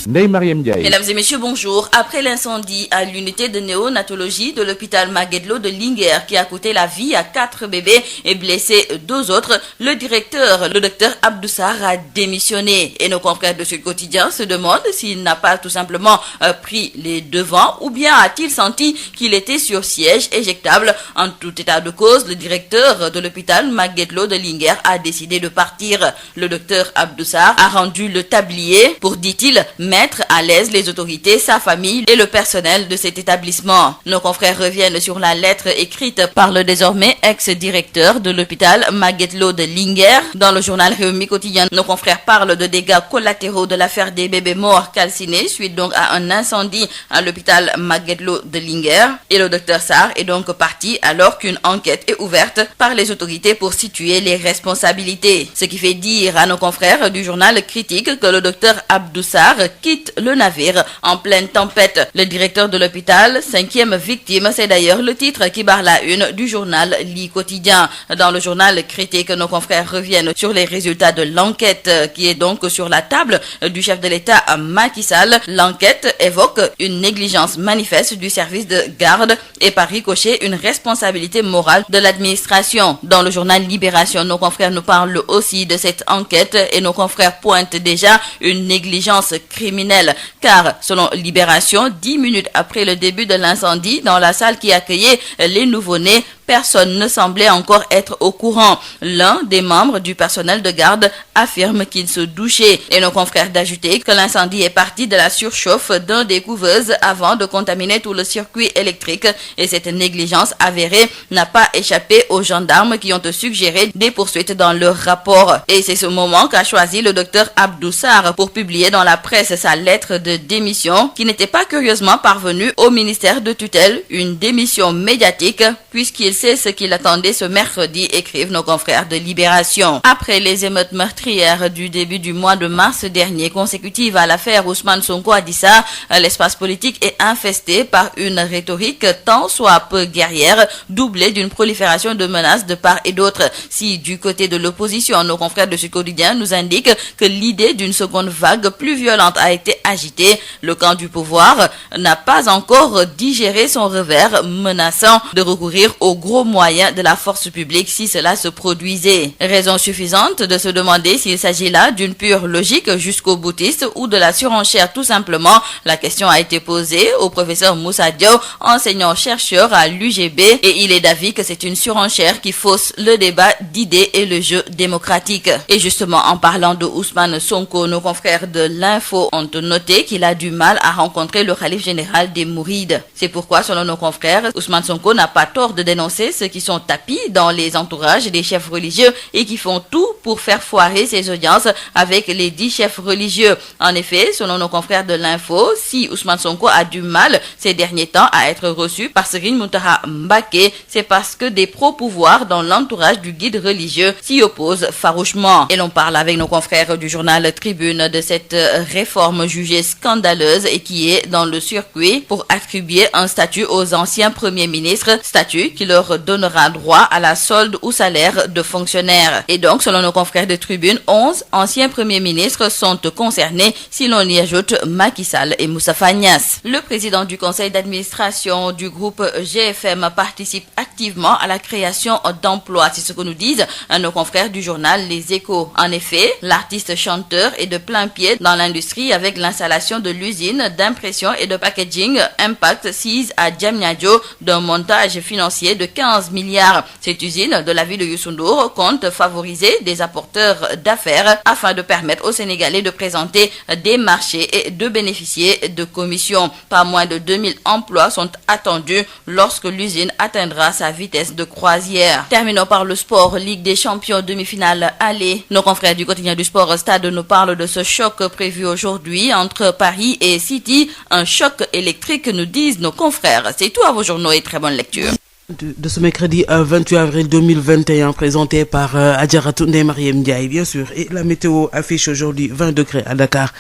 Ndeye Marième Ndiaye. Mesdames et messieurs, bonjour. Après l'incendie à l'unité de néonatologie de l'hôpital Magatte Lô de Linguère qui a coûté la vie à 4 bébés et blessé 2 autres, le directeur, le docteur Abdou Sarr, a démissionné. Et nos confrères de Sud Quotidien se demandent s'il n'a pas tout simplement pris les devants ou bien a-t-il senti qu'il était sur siège éjectable. En tout état de cause, le directeur de l'hôpital Magatte Lô de Linguère a décidé de partir. Le docteur Abdou Sarr a rendu le tablier pour, dit-il, mettre à l'aise les autorités, sa famille et le personnel de cet établissement. Nos confrères reviennent sur la lettre écrite par le désormais ex-directeur de l'hôpital Magatte Lô de Linguère. Dans le journal Rewmi Quotidien, nos confrères parlent de dégâts collatéraux de l'affaire des bébés morts calcinés suite donc à un incendie à l'hôpital Magatte Lô de Linguère. Et le docteur Sarr est donc parti alors qu'une enquête est ouverte par les autorités pour situer les responsabilités. Ce qui fait dire à nos confrères du journal Critique que le docteur Abdou Sarr quitte le navire en pleine tempête. Le directeur de l'hôpital, 5e victime, c'est d'ailleurs le titre qui barre la une du journal Li Quotidien. Dans le journal Critique, nos confrères reviennent sur les résultats de l'enquête qui est donc sur la table du chef de l'État Macky Sall. L'enquête évoque une négligence manifeste du service de garde et par ricochet une responsabilité morale de l'administration. Dans le journal Libération, nos confrères nous parlent aussi de cette enquête et nos confrères pointent déjà une négligence criminelle car selon Libération, 10 minutes après le début de l'incendie dans la salle qui accueillait les nouveau-nés, personne ne semblait encore être au courant. L'un des membres du personnel de garde affirme qu'il se douchait et nos confrères d'ajouter que l'incendie est parti de la surchauffe d'un des couveuses avant de contaminer tout le circuit électrique et cette négligence avérée n'a pas échappé aux gendarmes qui ont suggéré des poursuites dans leur rapport. Et c'est ce moment qu'a choisi le docteur Abdou Sarr pour publier dans la presse sa lettre de démission qui n'était pas curieusement parvenue au ministère de tutelle, une démission médiatique puisqu'il sait ce qu'il attendait ce mercredi, écrivent nos confrères de Libération. Après les émeutes meurtrières du début du mois de mars dernier, consécutives à l'affaire Ousmane Sonko Adji Sarr, l'espace politique est infesté par une rhétorique tant soit peu guerrière, doublée d'une prolifération de menaces de part et d'autre. Si du côté de l'opposition, nos confrères de Sud Quotidien nous indiquent que l'idée d'une seconde vague plus violente a été agitée, le camp du pouvoir n'a pas encore digéré son revers, menaçant de recourir aux gros moyens de la force publique si cela se produisait. Raison suffisante de se demander s'il s'agit là d'une pure logique jusqu'au boutiste ou de la surenchère tout simplement. La question a été posée au professeur Moussa Diaw, enseignant-chercheur à l'UGB, et il est d'avis que c'est une surenchère qui fausse le débat d'idées et le jeu démocratique. Et justement, en parlant de Ousmane Sonko, nos confrères de l'Info ont noté qu'il a du mal à rencontrer le khalife général des Mourides. C'est pourquoi, selon nos confrères, Ousmane Sonko n'a pas tort de dénoncer ceux qui sont tapis dans les entourages des chefs religieux et qui font tout pour faire foirer ses audiences avec les 10 chefs religieux. En effet, selon nos confrères de l'Info, si Ousmane Sonko a du mal ces derniers temps à être reçu par Serigne Mountakha Mbacké, c'est parce que des pro-pouvoirs dans l'entourage du guide religieux s'y opposent farouchement. Et l'on parle avec nos confrères du journal Tribune de cette réforme jugée scandaleuse et qui est dans le circuit pour attribuer un statut aux anciens premiers ministres, statut qui leur donnera droit à la solde ou salaire de fonctionnaires. Et donc, selon nos confrères de Tribune, 11 anciens premiers ministres sont concernés si l'on y ajoute Macky Sall et Moustapha Niasse. Le président du conseil d'administration du groupe GFM participe activement à la création d'emplois. C'est ce que nous disent nos confrères du journal Les Échos. En effet, l'artiste chanteur est de plein pied dans l'industrie avec l'installation de l'usine d'impression et de packaging Impact 6 à Diamniadio d'un montage financier de 15 milliards. Cette usine de la ville de Youssou Ndour compte favoriser des apporteurs d'affaires afin de permettre aux Sénégalais de présenter des marchés et de bénéficier de commissions. Pas moins de 2000 emplois sont attendus lorsque l'usine atteindra sa vitesse de croisière. Terminons par le sport. Ligue des champions demi-finale aller. Nos confrères du quotidien du sport Stade nous parlent de ce choc prévu aujourd'hui entre Paris et City. Un choc électrique, nous disent nos confrères. C'est tout à vos journaux et très bonne lecture. De ce mercredi 28 avril 2021, présenté par Adjaratou Ndeye Marième Ndiaye, bien sûr. Et la météo affiche aujourd'hui 20 degrés à Dakar.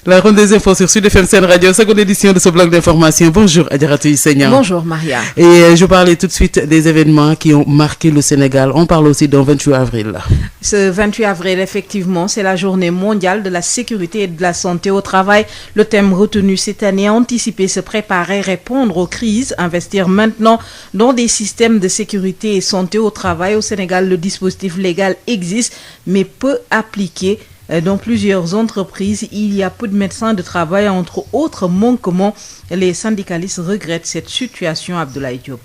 La ronde des infos sur Sud FM Sen Radio, seconde édition de ce bloc d'information. Bonjour Adjaratou Issegna. Bonjour Maria. Et je parlais tout de suite des événements qui ont marqué le Sénégal. On parle aussi d'un 28 avril. Ce 28 avril, effectivement, c'est la journée mondiale de la sécurité et de la santé au travail. Le thème retenu cette année, anticiper, se préparer, répondre aux crises, investir maintenant dans des systèmes de sécurité et santé au travail. Au Sénégal, le dispositif légal existe, mais peu appliqué. Dans plusieurs entreprises, il y a peu de médecins de travail, entre autres manquements. Les syndicalistes regrettent cette situation. Abdoulaye Diop.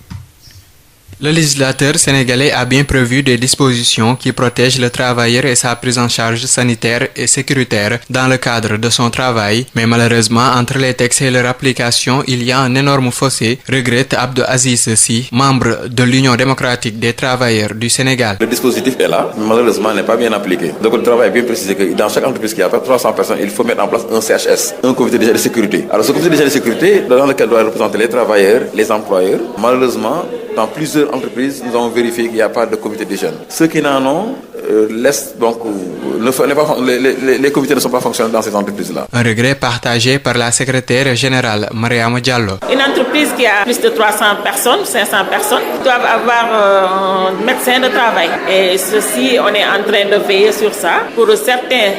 Le législateur sénégalais a bien prévu des dispositions qui protègent le travailleur et sa prise en charge sanitaire et sécuritaire dans le cadre de son travail, mais malheureusement, entre les textes et leur application, il y a un énorme fossé, regrette Abdou Aziz Sy, membre de l'Union démocratique des travailleurs du Sénégal. Le dispositif est là, mais malheureusement n'est pas bien appliqué. Donc le travail est bien précisé que dans chaque entreprise qui a pas 300 personnes, il faut mettre en place un CHS, un comité de sécurité. Alors ce comité de sécurité, dans lequel doit représenter les travailleurs, les employeurs, malheureusement, dans plusieurs entreprises, nous avons vérifié qu'il n'y a pas de comité de jeunes. Ceux qui n'en ont laissent donc les comités ne sont pas fonctionnels dans ces entreprises-là. Un regret partagé par la secrétaire générale Mariama Diallo. Une entreprise qui a plus de 300 personnes, 500 personnes, doivent avoir un médecin de travail. Et ceci, on est en train de veiller sur ça. Pour certaines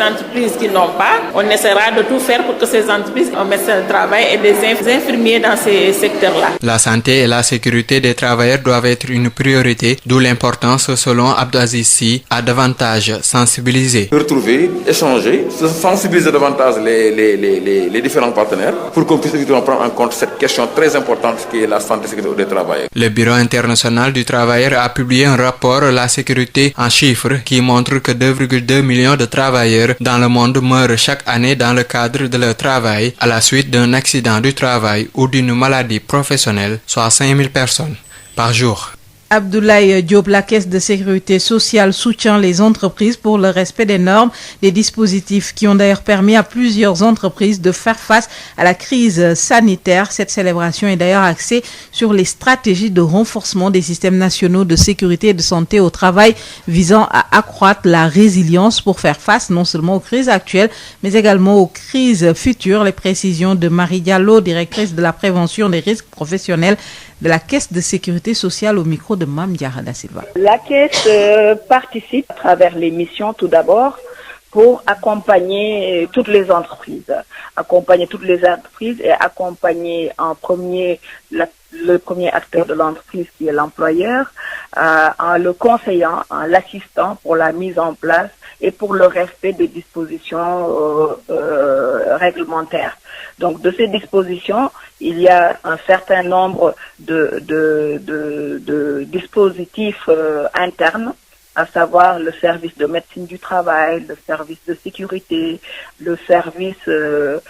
entreprises qui n'ont pas, on essaiera de tout faire pour que ces entreprises aient un médecin de travail et des infirmiers dans ces secteurs-là. La santé et la sécurité des travailleurs doivent être une priorité, d'où l'importance, selon Abdou Aziz Sy, à davantage sensibiliser. Retrouver, échanger, sensibiliser davantage les différents partenaires pour qu'on puisse évidemment prendre en compte cette question très importante qui est la santé et sécurité des travailleurs. Le Bureau international du travailleur a publié un rapport La sécurité en chiffres qui montre que 2,2 millions de travailleurs dans le monde meurent chaque année dans le cadre de leur travail à la suite d'un accident du travail ou d'une maladie professionnelle, soit 5000 personnes par jour. Abdoulaye Diop, la Caisse de sécurité sociale soutient les entreprises pour le respect des normes, des dispositifs qui ont d'ailleurs permis à plusieurs entreprises de faire face à la crise sanitaire. Cette célébration est d'ailleurs axée sur les stratégies de renforcement des systèmes nationaux de sécurité et de santé au travail visant à accroître la résilience pour faire face non seulement aux crises actuelles, mais également aux crises futures. Les précisions de Marie Diallo, directrice de la prévention des risques professionnels de la Caisse de sécurité sociale au micro de Mame Diarra Da Silva. La Caisse participe à travers les missions tout d'abord pour accompagner toutes les entreprises. Et accompagner en premier le premier acteur de l'entreprise qui est l'employeur, en le conseillant, en l'assistant pour la mise en place et pour le respect des dispositions réglementaires. Donc de ces dispositions, il y a un certain nombre de dispositifs internes, à savoir le service de médecine du travail, le service de sécurité, le service de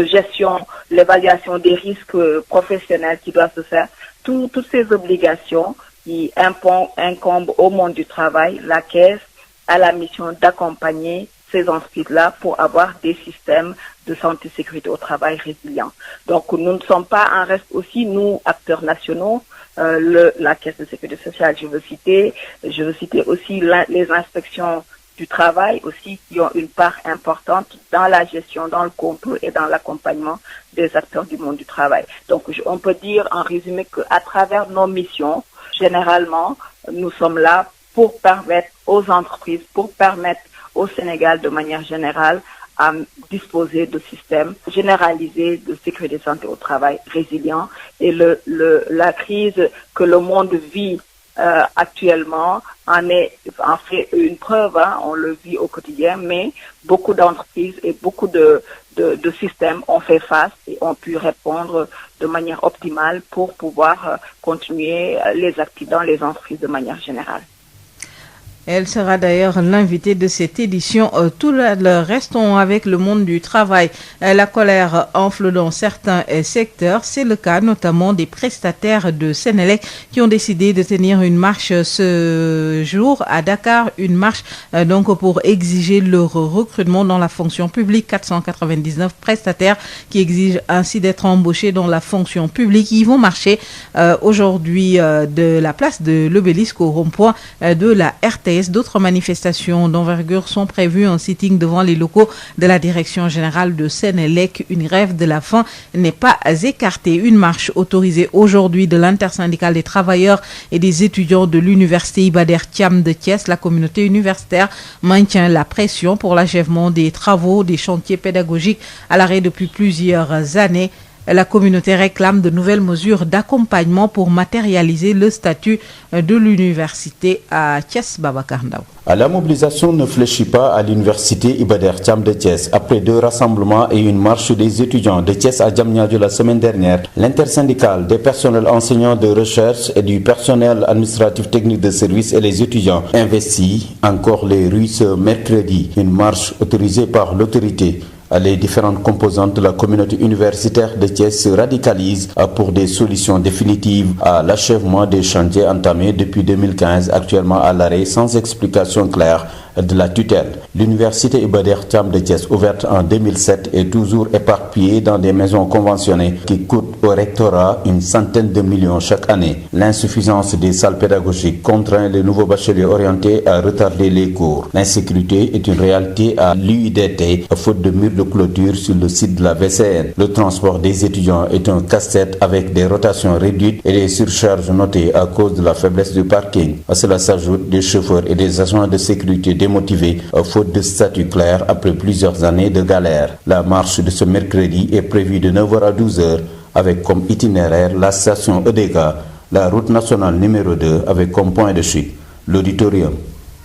gestion, l'évaluation des risques professionnels qui doivent se faire. Toutes ces obligations qui incombent au monde du travail, la Caisse a la mission d'accompagner ces entreprises-là pour avoir des systèmes de santé et sécurité au travail résilients. Donc nous ne sommes pas en reste aussi, nous, acteurs nationaux, la Caisse de sécurité sociale, je veux citer aussi les inspections du travail aussi qui ont une part importante dans la gestion, dans le contrôle et dans l'accompagnement des acteurs du monde du travail. Donc on peut dire en résumé qu'à travers nos missions, généralement, nous sommes là pour permettre aux entreprises, pour permettre au Sénégal de manière générale à disposer de systèmes généralisés de sécurité de santé au travail résilients. Et la crise que le monde vit actuellement en fait une preuve, on le vit au quotidien, mais beaucoup d'entreprises et beaucoup de systèmes ont fait face et ont pu répondre de manière optimale pour pouvoir continuer les activités dans les entreprises de manière générale. Elle sera d'ailleurs l'invitée de cette édition. Tout le restons avec le monde du travail. La colère enfle dans certains secteurs. C'est le cas notamment des prestataires de Senelec qui ont décidé de tenir une marche ce jour à Dakar. Une marche donc pour exiger leur recrutement dans la fonction publique. 499 prestataires qui exigent ainsi d'être embauchés dans la fonction publique. Ils vont marcher aujourd'hui de la place de l'Obélisque au rond-point de la RTS. D'autres manifestations d'envergure sont prévues, un sitting devant les locaux de la direction générale de Senelec. Une grève de la faim n'est pas écartée. Une marche autorisée aujourd'hui de l'intersyndicale des travailleurs et des étudiants de l'université Iba Der Thiam de Thiès. La communauté universitaire maintient la pression pour l'achèvement des travaux, des chantiers pédagogiques à l'arrêt depuis plusieurs années. La communauté réclame de nouvelles mesures d'accompagnement pour matérialiser le statut de l'université à Thiès. Babacar Ndaw. La mobilisation ne fléchit pas à l'université Iba Der Thiam de Thiès. Après 2 rassemblements et une marche des étudiants de Thiès à Diamniadio la semaine dernière, l'intersyndicale des personnels enseignants de recherche et du personnel administratif technique de service et les étudiants investis encore les rues ce mercredi. Une marche autorisée par l'autorité. Les différentes composantes de la communauté universitaire de Thiès se radicalisent pour des solutions définitives à l'achèvement des chantiers entamés depuis 2015, actuellement à l'arrêt sans explication claire de la tutelle. L'université Iba Der Thiam de Thiès, ouverte en 2007, est toujours éparpillée dans des maisons conventionnées qui coûtent au rectorat une centaine de millions chaque année. L'insuffisance des salles pédagogiques contraint les nouveaux bacheliers orientés à retarder les cours. L'insécurité est une réalité à l'UIDT, faute de murs de clôture sur le site de la VCN. Le transport des étudiants est un casse-tête avec des rotations réduites et des surcharges notées à cause de la faiblesse du parking. À cela s'ajoutent des chauffeurs et des agents de sécurité démotivés, faute de statut clair après plusieurs années de galère. La marche de ce mercredi est prévue de 9h à 12h avec comme itinéraire la station EDEGA, la route nationale numéro 2 avec comme point de chute l'auditorium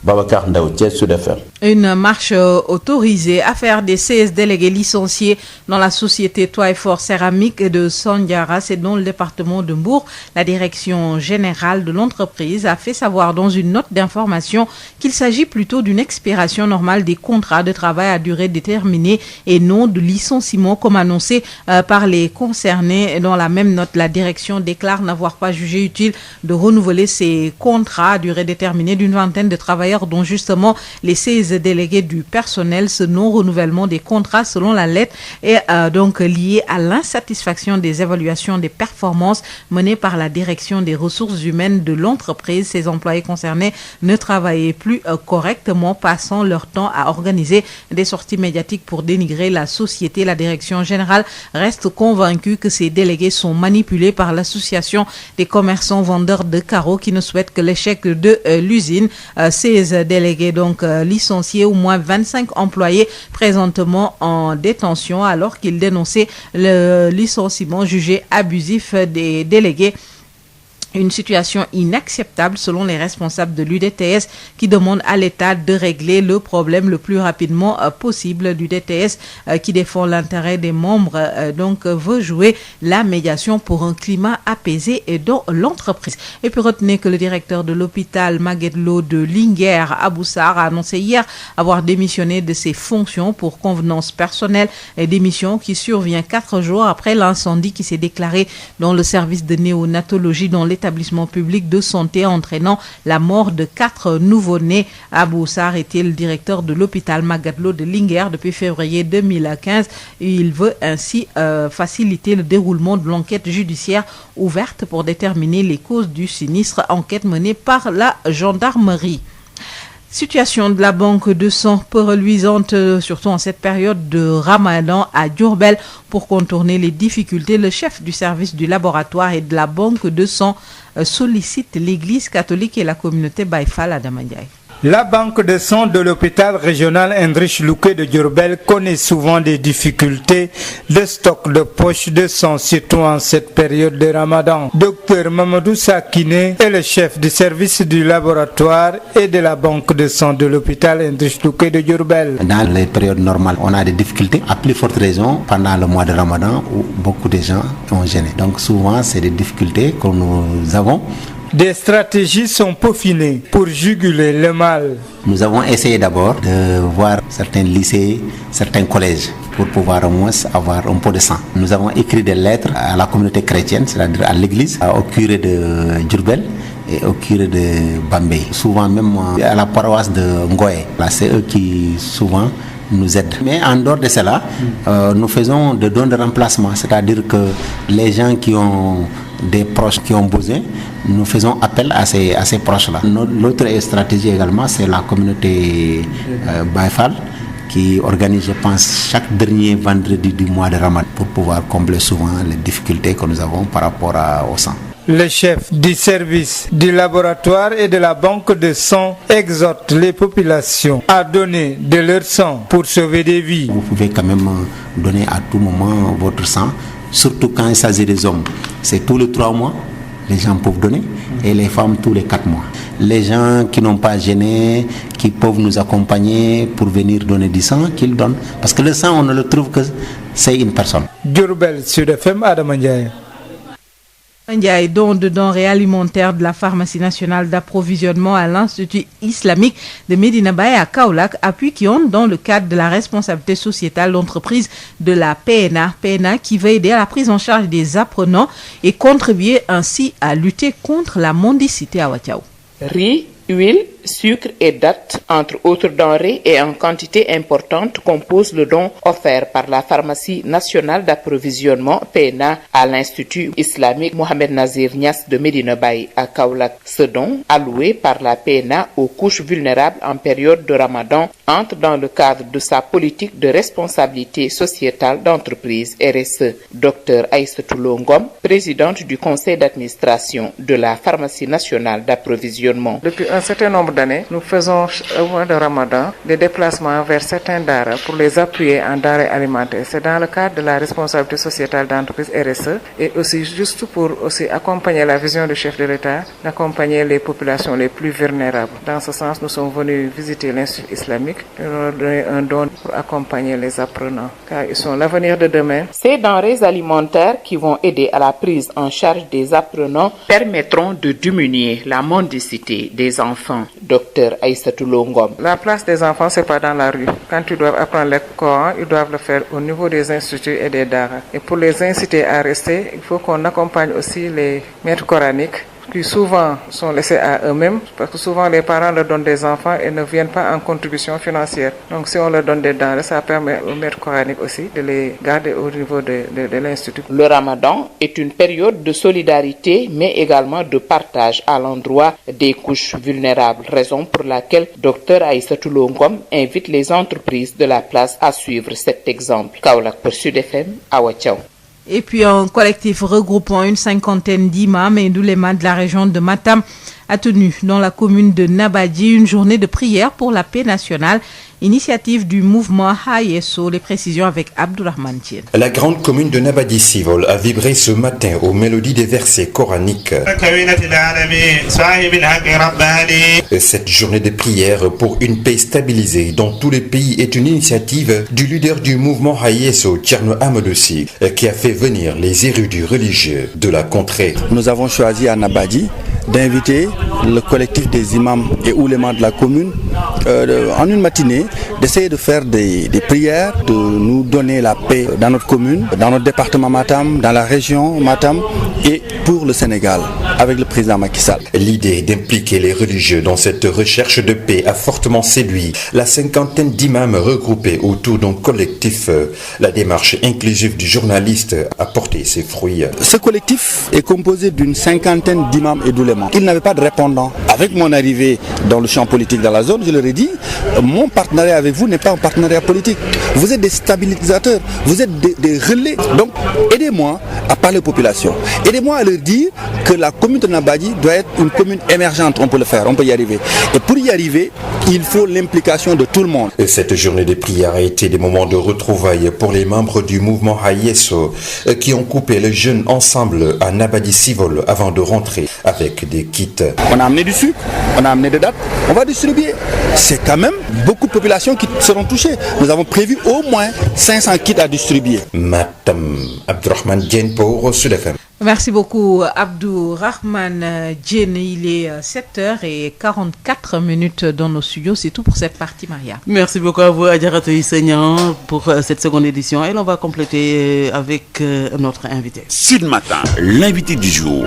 Babacar Ndaw, Thiès Sud FM. Une marche autorisée à faire des 16 délégués licenciés dans la société Toifor Céramique de Sandiara, c'est dans le département de Mbour. La direction générale de l'entreprise a fait savoir dans une note d'information qu'il s'agit plutôt d'une expiration normale des contrats de travail à durée déterminée et non de licenciement comme annoncé par les concernés. Dans la même note, la direction déclare n'avoir pas jugé utile de renouveler ces contrats à durée déterminée d'une vingtaine de travailleurs, dont justement les 16 délégués du personnel. Ce non-renouvellement des contrats selon la lettre est donc lié à l'insatisfaction des évaluations des performances menées par la direction des ressources humaines de l'entreprise. Ces employés concernés ne travaillaient plus correctement, passant leur temps à organiser des sorties médiatiques pour dénigrer la société. La direction générale reste convaincue que ces délégués sont manipulés par l'association des commerçants vendeurs de carreaux qui ne souhaitent que l'échec de l'usine. Ces délégués donc licenciés, au moins 25 employés présentement en détention alors qu'ils dénonçaient le licenciement jugé abusif des délégués. Une situation inacceptable selon les responsables de l'UDTS qui demandent à l'État de régler le problème le plus rapidement possible. L'UDTS qui défend l'intérêt des membres donc veut jouer la médiation pour un climat apaisé dans l'entreprise. Et puis retenez que le directeur de l'hôpital Magatte Lô de Linguère, Abou Sarr, a annoncé hier avoir démissionné de ses fonctions pour convenance personnelle, et démission qui survient 4 jours après l'incendie qui s'est déclaré dans le service de néonatologie dans l'établissement public de santé, entraînant la mort de 4 nouveau-nés. Abou Sarr était le directeur de l'hôpital Magatte Lô de Linguère depuis février 2015. Il veut ainsi faciliter le déroulement de l'enquête judiciaire ouverte pour déterminer les causes du sinistre, enquête menée par la gendarmerie. Situation de la banque de sang peu reluisante, surtout en cette période de Ramadan à Diourbel. Pour contourner les difficultés, le chef du service du laboratoire et de la banque de sang sollicite l'Église catholique et la communauté Baye Fall à Damandiaye. La banque de sang de l'hôpital régional Heinrich Louquet de Diourbel connaît souvent des difficultés de stock de poches de sang, surtout en cette période de Ramadan. Docteur Mamadou Sakine est le chef du service du laboratoire et de la banque de sang de l'hôpital Heinrich Louquet de Diourbel. Dans les périodes normales, on a des difficultés. À plus forte raison, pendant le mois de Ramadan, où beaucoup de gens ont gêné. Donc souvent, c'est des difficultés que nous avons. Des stratégies sont peaufinées pour juguler le mal. Nous avons essayé d'abord de voir certains lycées, certains collèges pour pouvoir au moins avoir un peu de sang. Nous avons écrit des lettres à la communauté chrétienne, c'est-à-dire à l'église, au curé de Diourbel et au curé de Bambey. Souvent même à la paroisse de Ngoé. Là, c'est eux qui souvent nous aident. Mais en dehors de cela, nous faisons des dons de remplacement, c'est-à-dire que les gens qui ont des proches qui ont besoin, nous faisons appel à ces proches-là. L'autre stratégie également, c'est la communauté Baye Fall qui organise, je pense, chaque dernier vendredi du mois de Ramadan pour pouvoir combler souvent les difficultés que nous avons par rapport au sang. Le chef du service du laboratoire et de la banque de sang exhorte les populations à donner de leur sang pour sauver des vies. Vous pouvez quand même donner à tout moment votre sang, surtout quand il s'agit des hommes. C'est tous les 3 mois, les gens peuvent donner, et les femmes tous les 4 mois. Les gens qui n'ont pas gêné, qui peuvent nous accompagner pour venir donner du sang, qu'ils donnent. Parce que le sang, on ne le trouve que c'est une personne. Diourbel, Sud FM, Adama Ndiaye. Ndiaye, don de denrées alimentaires de la pharmacie nationale d'approvisionnement à l'Institut islamique de Medina Baye à Kaolack, appui qui entre dans le cadre de la responsabilité sociétale d'entreprise de la PNA qui veut aider à la prise en charge des apprenants et contribuer ainsi à lutter contre la mendicité à Watiao. Riz, huile, sucre et dattes, entre autres denrées et en quantité importante, composent le don offert par la pharmacie nationale d'approvisionnement PNA à l'Institut islamique Mohamed Nazir Niass de Medina Baye à Kaolack. Ce don, alloué par la PNA aux couches vulnérables en période de Ramadan, entre dans le cadre de sa politique de responsabilité sociétale d'entreprise RSE. Dr Aïssatou Lo Ngom, présidente du conseil d'administration de la pharmacie nationale d'approvisionnement. Depuis un certain nombre nombre d'années, nous faisons au mois de Ramadan des déplacements vers certains daara pour les appuyer en denrées alimentaires. C'est dans le cadre de la responsabilité sociétale d'entreprise RSE et aussi juste pour aussi accompagner la vision du chef de l'État, d'accompagner les populations les plus vulnérables. Dans ce sens, nous sommes venus visiter l'Institut islamique et leur donner un don pour accompagner les apprenants, car ils sont l'avenir de demain. Ces denrées alimentaires qui vont aider à la prise en charge des apprenants permettront de diminuer la mendicité des enfants. Docteur Aïssatou Longom. La place des enfants, c'est pas dans la rue. Quand ils doivent apprendre le Coran, ils doivent le faire au niveau des instituts et des daara. Et pour les inciter à rester, il faut qu'on accompagne aussi les maîtres coraniques qui souvent sont laissés à eux-mêmes, parce que souvent les parents leur donnent des enfants et ne viennent pas en contribution financière. Donc si on leur donne des denrées, ça permet aux maîtres coraniques aussi de les garder au niveau de l'institut. Le Ramadan est une période de solidarité, mais également de partage à l'endroit des couches vulnérables, raison pour laquelle Dr Aïssatou Longom invite les entreprises de la place à suivre cet exemple. Kaolack pour Sud FM, Awa Thiaw. Et puis un collectif regroupant une cinquantaine d'imams et d'oulémas de la région de Matam a tenu dans la commune de Nabadji une journée de prière pour la paix nationale, initiative du mouvement HAESO. Les précisions avec Abdourahmane Diène. La grande commune de Nabadji Civol a vibré ce matin aux mélodies des versets coraniques. Cette journée de prière pour une paix stabilisée dans tous les pays est une initiative du leader du mouvement HAESO, Thierno Amadossi, qui a fait venir les érudits religieux de la contrée. Nous avons choisi à Nabadji d'inviter le collectif des imams et oulémas de la commune en une matinée, d'essayer de faire des prières, de nous donner la paix dans notre commune, dans notre département Matam, dans la région Matam et pour le Sénégal, avec le président Macky Sall. L'idée d'impliquer les religieux dans cette recherche de paix a fortement séduit la cinquantaine d'imams regroupés autour d'un collectif. La démarche inclusive du journaliste a porté ses fruits. Ce collectif est composé d'une cinquantaine d'imams et d'oulémas. Ils n'avaient pas de répondant. Avec mon arrivée dans le champ politique dans la zone, je leur ai dit, mon partenariat avec vous n'est pas un partenariat politique. Vous êtes des stabilisateurs, vous êtes des relais. Donc, aidez-moi à parler aux populations. Aidez-moi à leur dire que la commune de Nabadji doit être une commune émergente. On peut le faire, on peut y arriver. Et pour y arriver, il faut l'implication de tout le monde. Et cette journée de prière a été des moments de retrouvailles pour les membres du mouvement HAESO qui ont coupé les jeunes ensemble à Nabadji Civol avant de rentrer avec des kits. On a amené du sucre, on a amené des dattes, on va distribuer. C'est quand même beaucoup de populations qui seront touchées. Nous avons prévu au moins 500 kits à distribuer. Matam, Abdourahmane Diène pour Sud FM. Merci beaucoup Abdourahmane Diène. Il est 7h44 dans nos studios. C'est tout pour cette partie, Maria. Merci beaucoup à vous, Adjaratou Issegnan, pour cette seconde édition. Et l'on va compléter avec notre invité. Sud Matin, l'invité du jour.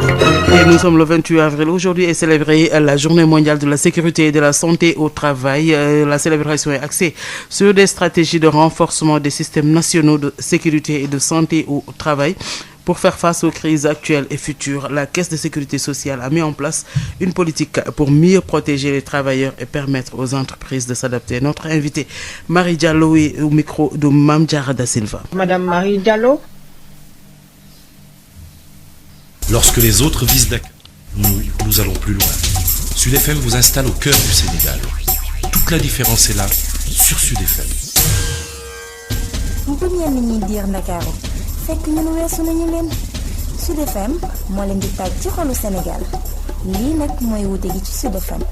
Et nous sommes le 28 avril. Aujourd'hui est célébrée la Journée mondiale de la sécurité et de la santé au travail. La célébration est axée sur des stratégies de renforcement des systèmes nationaux de sécurité et de santé au travail. Pour faire face aux crises actuelles et futures, la Caisse de sécurité sociale a mis en place une politique pour mieux protéger les travailleurs et permettre aux entreprises de s'adapter. Notre invitée, Marie Diallo, est au micro de Mame Diarra Da Silva. Madame Marie Diallo. Lorsque les autres visent d'accueil, nous allons plus loin. Sud FM vous installe au cœur du Sénégal. Toute la différence est là, sur Sud FM. fekk ñun weesu nañu leen Sud FM moo leen di tàj ci xolu Sénégal lii nag mooy wute gi ci Sud FM.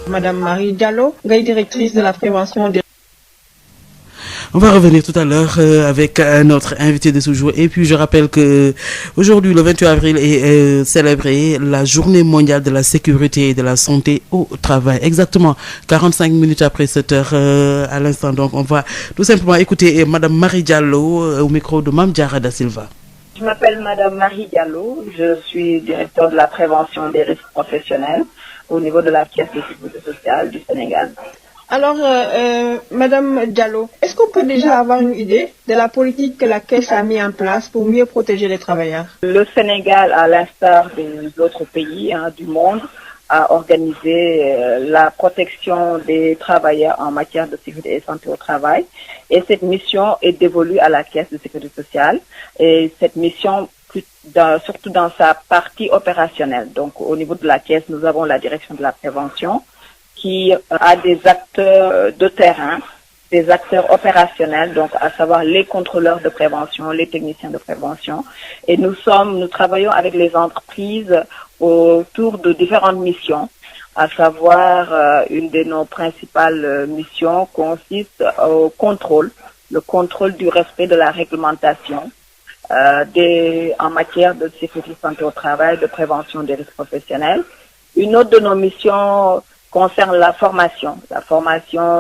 Madame Marie Diallo, ngay directrice de la prévention des... On va revenir tout à l'heure avec notre invité de ce jour. Et puis je rappelle que aujourd'hui, le 28 avril, est célébrée la Journée mondiale de la sécurité et de la santé au travail. Exactement 45 minutes après cette heure à l'instant. Donc on va tout simplement écouter Madame Marie Diallo au micro de Mame Diarra Da Silva. Je m'appelle Madame Marie Diallo. Je suis directeur de la prévention des risques professionnels au niveau de la Caisse de sécurité sociale du Sénégal. Alors, Madame Diallo, est-ce qu'on peut déjà avoir une idée de la politique que la Caisse a mis en place pour mieux protéger les travailleurs? Le Sénégal, à l'instar des autres pays du monde, a organisé la protection des travailleurs en matière de sécurité et santé au travail. Et cette mission est dévolue à la Caisse de sécurité sociale. Et cette mission, surtout dans sa partie opérationnelle. Donc, au niveau de la Caisse, nous avons la direction de la prévention, aussi à des acteurs de terrain, des acteurs opérationnels, donc à savoir les contrôleurs de prévention, les techniciens de prévention. Et nous travaillons avec les entreprises autour de différentes missions, à savoir une de nos principales missions consiste au contrôle, le contrôle du respect de la réglementation en matière de sécurité santé au travail, de prévention des risques professionnels. Une autre de nos missions concerne la formation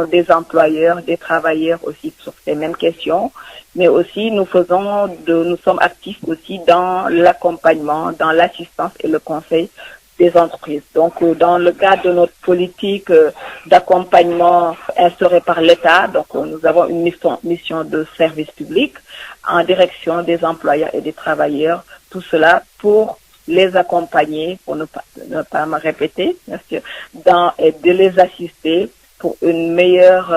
des employeurs, des travailleurs aussi sur ces mêmes questions, mais aussi nous sommes actifs aussi dans l'accompagnement, dans l'assistance et le conseil des entreprises. Donc, dans le cadre de notre politique d'accompagnement instaurée par l'État, donc nous avons une mission de service public en direction des employeurs et des travailleurs, tout cela pour les accompagner, pour ne pas me répéter, bien sûr, et de les assister pour une meilleure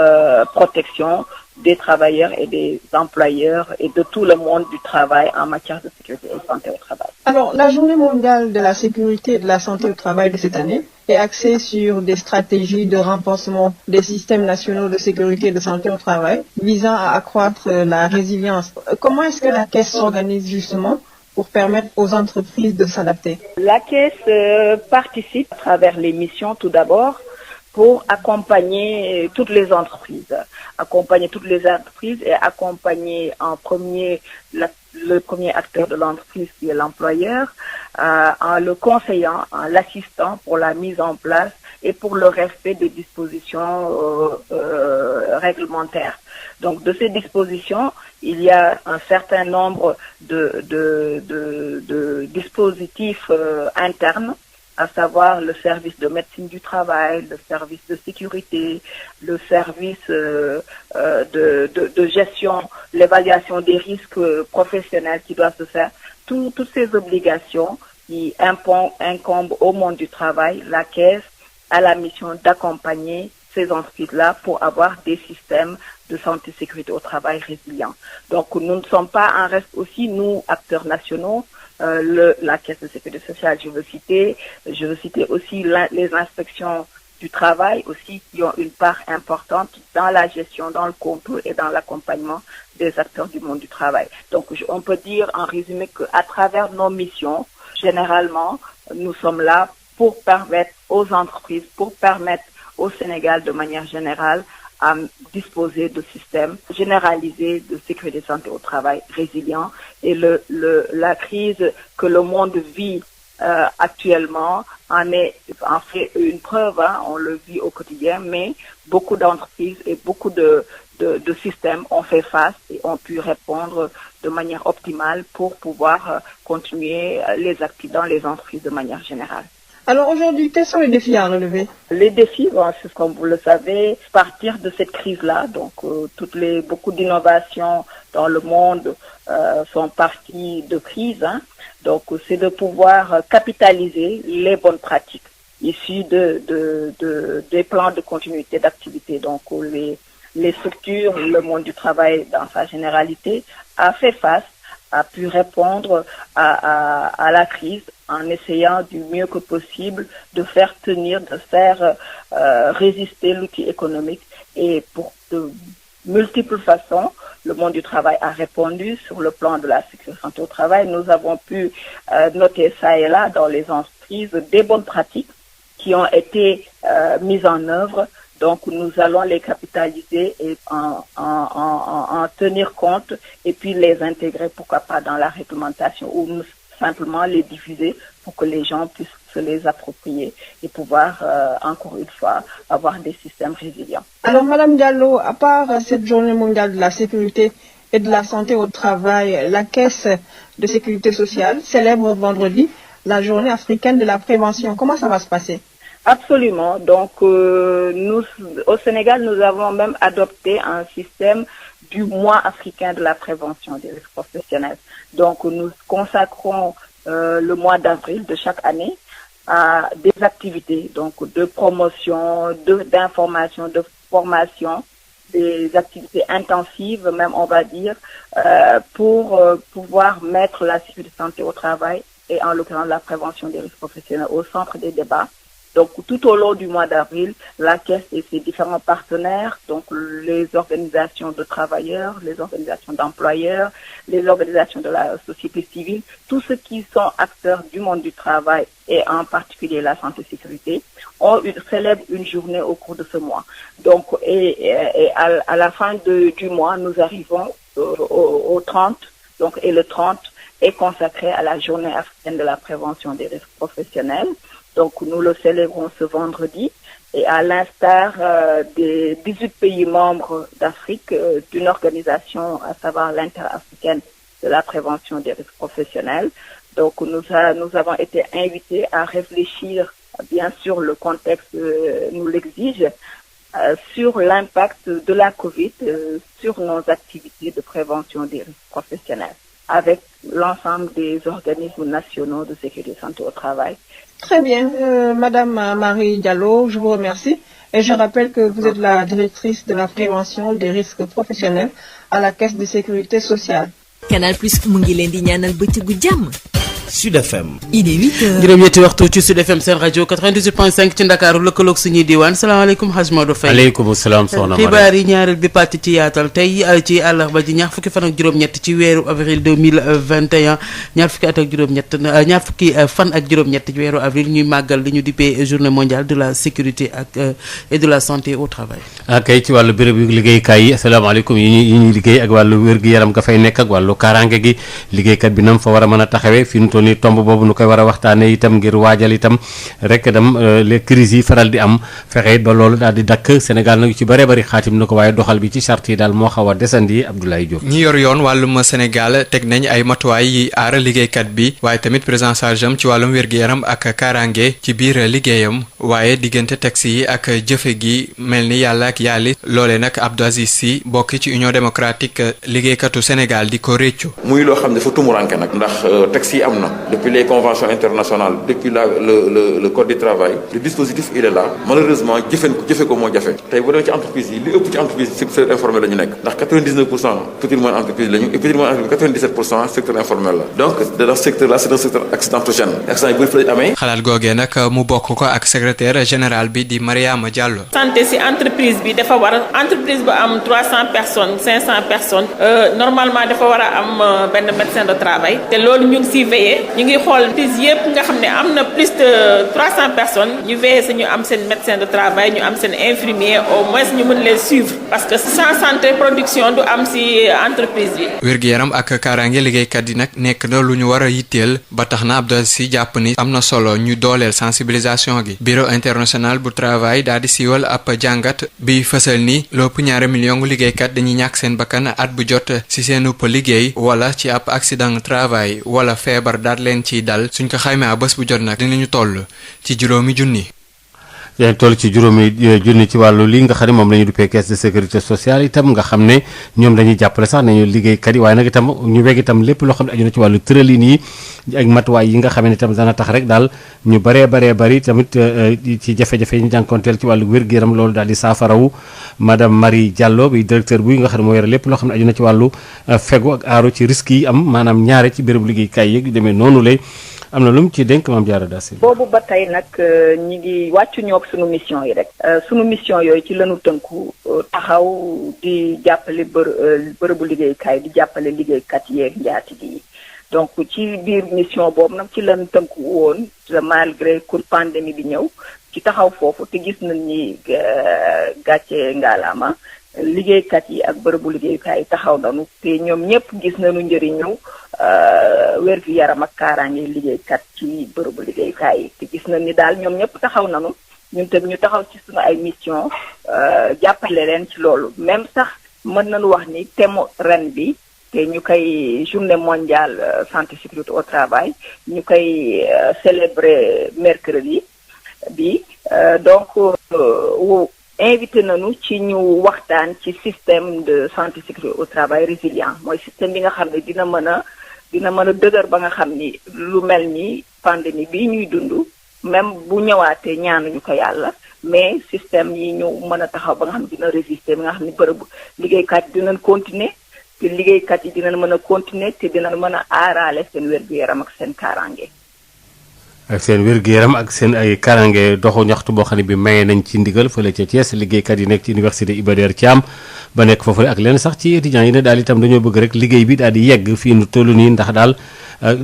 protection des travailleurs et des employeurs et de tout le monde du travail en matière de sécurité et santé au travail. Alors, la Journée mondiale de la sécurité et de la santé au travail de cette année est axée sur des stratégies de renforcement des systèmes nationaux de sécurité et de santé au travail visant à accroître la résilience. Comment est-ce que la Caisse s'organise justement pour permettre aux entreprises de s'adapter? La Caisse participe à travers les missions tout d'abord pour accompagner toutes les entreprises et accompagner en premier le premier acteur de l'entreprise qui est l'employeur en le conseillant, en l'assistant pour la mise en place et pour le respect des dispositions réglementaires. Donc de ces dispositions, il y a un certain nombre de dispositifs internes, à savoir le service de médecine du travail, le service de sécurité, le service de gestion, l'évaluation des risques professionnels qui doivent se faire. Toutes ces obligations qui incombent au monde du travail, la Caisse a la mission d'accompagner ces entreprises-là pour avoir des systèmes de santé et sécurité au travail résilients. Donc nous ne sommes pas en reste aussi, nous, acteurs nationaux, la Caisse de sécurité sociale, je veux citer aussi les inspections du travail aussi qui ont une part importante dans la gestion, dans le contrôle et dans l'accompagnement des acteurs du monde du travail. Donc on peut dire en résumé qu'à travers nos missions, généralement, nous sommes là pour permettre aux entreprises, pour permettre au Sénégal de manière générale à disposer de systèmes généralisés de sécurité et santé au travail résilients. Et la crise que le monde vit actuellement en fait une preuve, on le vit au quotidien, mais beaucoup d'entreprises et beaucoup de systèmes ont fait face et ont pu répondre de manière optimale pour pouvoir continuer les activités dans les entreprises de manière générale. Alors aujourd'hui, quels sont les défis à relever? Les défis, c'est comme vous le savez, partir de cette crise-là. Donc, beaucoup d'innovations dans le monde sont parties de crise. Donc, c'est de pouvoir capitaliser les bonnes pratiques issues des plans de continuité d'activité. Donc, les structures, le monde du travail dans sa généralité a pu répondre à la crise en essayant du mieux que possible de faire résister l'outil économique. Et pour de multiples façons, le monde du travail a répondu sur le plan de la sécurité santé au travail. Nous avons pu noter ça et là dans les entreprises des bonnes pratiques qui ont été mises en œuvre. Donc, nous allons les capitaliser et en tenir compte et puis les intégrer, pourquoi pas, dans la réglementation ou simplement les diffuser pour que les gens puissent se les approprier et pouvoir, encore une fois, avoir des systèmes résilients. Alors, Madame Diallo, à part cette journée mondiale de la sécurité et de la santé au travail, la Caisse de sécurité sociale célèbre vendredi la journée africaine de la prévention. Comment ça va se passer? Absolument. Donc, nous, au Sénégal, nous avons même adopté un système du mois africain de la prévention des risques professionnels. Donc, nous consacrons le mois d'avril de chaque année à des activités, donc de promotion, d'information, de formation, des activités intensives, même on va dire, pour pouvoir mettre la sécurité santé au travail et en l'occurrence la prévention des risques professionnels au centre des débats Donc, tout au long du mois d'avril, la Caisse et ses différents partenaires, donc les organisations de travailleurs, les organisations d'employeurs, les organisations de la société civile, tous ceux qui sont acteurs du monde du travail et en particulier la santé et sécurité, célèbrent une journée au cours de ce mois. Donc, et à la fin du mois, nous arrivons au 30, donc, et le 30 est consacré à la journée africaine de la prévention des risques professionnels. Donc, nous le célébrons ce vendredi et à l'instar des 18 pays membres d'Afrique, d'une organisation, à savoir l'Interafricaine de la prévention des risques professionnels. Donc, nous avons été invités à réfléchir, bien sûr, le contexte nous l'exige, sur l'impact de la Covid sur nos activités de prévention des risques professionnels, avec l'ensemble des organismes nationaux de sécurité et santé au travail. Très bien. Madame Marie Diallo, je vous remercie. Et je rappelle que vous êtes la directrice de la prévention des risques professionnels à la Caisse de sécurité sociale. Canal Plus mu ngi leen di ñaanal bëccëgu jàmm. Sud FM. Il est 8h. juróom-ñetti waxtu ci Sud FM seen rajo 98.5 ci Ndakaaru lëkkaloog suñuy diwaan salaamaaleykum Hadj Maodo Faye. aleykum salaam soxna Mariam. xibaar yi ñaareel bi pàcc ci yaatal tey ci àllarba ji ñaar fukki fan ak juróom-ñett ci weeru avril 2021 ñaar fukki at ak juróom-ñett ñaar fukki fan ak juróom-ñett ci weeru avril ñuy màggal li ñu dippee journée mondiale de la sécurité et de la santé au travail. kay ci wàllu béréb yu liggéeykaay yi asalaamaaleykum yi ñuy liggéey ak wàllu wér-gu-yaram ga fay nekk ak wàllu kaaraange gi liggéeykat bi nam fa war a mën a taxawee fi mu toll nii tomb boobu nu koy war a waxtaanee itam ngir waajal itam rek les crises yi faral di am fexe ba loolu daal di dakk Sénégal nag ci bëree bëri xaatim na ko waaye doxal bi ci charte yi daal moo xaw a desandi Abdoulaye Diop. ñi yor yoon wàllum Sénégal teg nañ ay matuwaay yi aar liggéeykat bi waaye tamit prise en charge am ci wàllum wér-gu-yaram ak kaaraange ci biir liggéeyam waaye diggante taxi yi ak jëfe gi mel ni yàlla ak yàlli loolee nag Abdou Aziz Sy bokk ci Union démocratique liggéeykatu Sénégal di ko réccu. muy loo xam ne dafa tumuranke nag ndax taxi yi am na depuis les conventions internationales depuis le code du travail le dispositif il est là malheureusement jëfe ko moo jafe tey bu demee ci entreprise yi li ëpp ci entreprise secteur informel la ñu nekk ndax 99% petite moyenne entreprise la ñu et petite moyenne entreprise 97% secteur informel la donc dans ce secteur là c'est un secteur accidentogène accident yi bëri fa lañ amee. xalaat googee nag mu bokk ko ak secrétaire général bi di Mariama Diallo. santé si entreprise bi dafa war a entreprise bu am 300 personnes 500 personnes normalement dafa war a am benn médecin de travail te loolu ñu ngi siy veillé ñu ngi xool entreprise yëpp nga xam ne am na plus de 300 personnes ñu veillé si ñu am seen médecin de travail ñu am seen infirmier au moins ñu mën leen suivre parce que sans santé production du am si entreprise bi. wér-gu-yaram ak kaaraange liggéeykat yi nag nekk na lu ñu war a yitteel ba tax na Abdou Aziz jàpp ni am na solo ñu dooleel sensibilisation gi bureau international bu travail daal di siiwal ab jàngat bi fësal ni lépp ñaari million liggéeykat dañuy ñàkk seen bakkan at bu jot si seen upp liggéey wala ci ab accident travail wala feebar daal leen ciy dal suñ ko xaymaa bés bu jot nag dinañu toll ci juróomi junni. yaa ngi toll ci juróomi junni ci wàllu li nga xam ne moom la ñu duppee caisse de sécurité sociale itam nga xam ne ñoom dañuy jàppale sax nañu liggéeykat yi waaye nag itam ñu weg itam lépp loo xam ne aju na ci wàllu tëralin yi ak matuwaay yi nga xam ne itam dana tax rek daal ñu bëree bari tamit ci jafe-jafe yi ñu jànkonteel ci wàllu wér-gu-yaram loolu daal di saafarawu madame Marie Diallo bi directeur buy nga xam ne moo yore lépp loo xam ne aju na ci wàllu fegu ak aaru ci risques yi am maanaam ñaare ci bérébu liggéeykaay yi demee noonu lay am na lu mu ci dénk maam Diarra Dassi. boobu ba tey nag ñi ngi wàccu ñoog sunu mission yi rek sunu mission yooyu ci lañu tënku taxaw di jàppale bërëbu liggéeykaay di jàppale liggéeykat yeeg njaatige yi donc ci biir mission boobu nag ci lañu tënku woon malgré que pandémie bi ñëw ci taxaw foofu te gis nañ ni gàcce ngaalaama liggéeykat yi ak bërëbu liggéeykaay yi taxaw nañu te ñoom ñëpp gis nañu njëriñu wérgu yaram ak kaaraange liggéeykat ci bërëbu liggéeykaay yi te gis nañ ni daal ñoom ñëpp taxaw nañu ñun tam ñu taxaw ci sunu ay mission jàppale leen ci loolu même sax mën nañu wax ni thème ren bi te ñu koy journée mondiale santé sécurité au travail ñu koy célébrer mercredi bi donc invité nañu ci ñu waxtaan ci système de santé sécurité au travail résilient mooy système bi nga xam ne dina mën a dëgër ba nga xam ni lu mel ni pandémie bii ñuy dund même bu ñëwaatee ñaanuñu ko yàlla mais système yi ñu mën a taxaw ba nga xam ne dina résister ba nga xam ni bërëb liggéeykat yi dinañ continuer te liggéeykat yi dinañ mën a continuer te dinañ mën a aaraale seen wér-gu-yaram ak seen kaaraange. ak seen wér-gu-yaram ak seen ay karange doxu ñaxtu boo xam ne bi maye nañ ci ndigal fële ca Thiès liggéeykat yi nekk ci université Iba Der Thiam ba nekk foofu ak leen sax ci étudiants yi ne daal itam dañoo bëgg rek liggéey bi daal di yegg fii nu toll nii ndax daal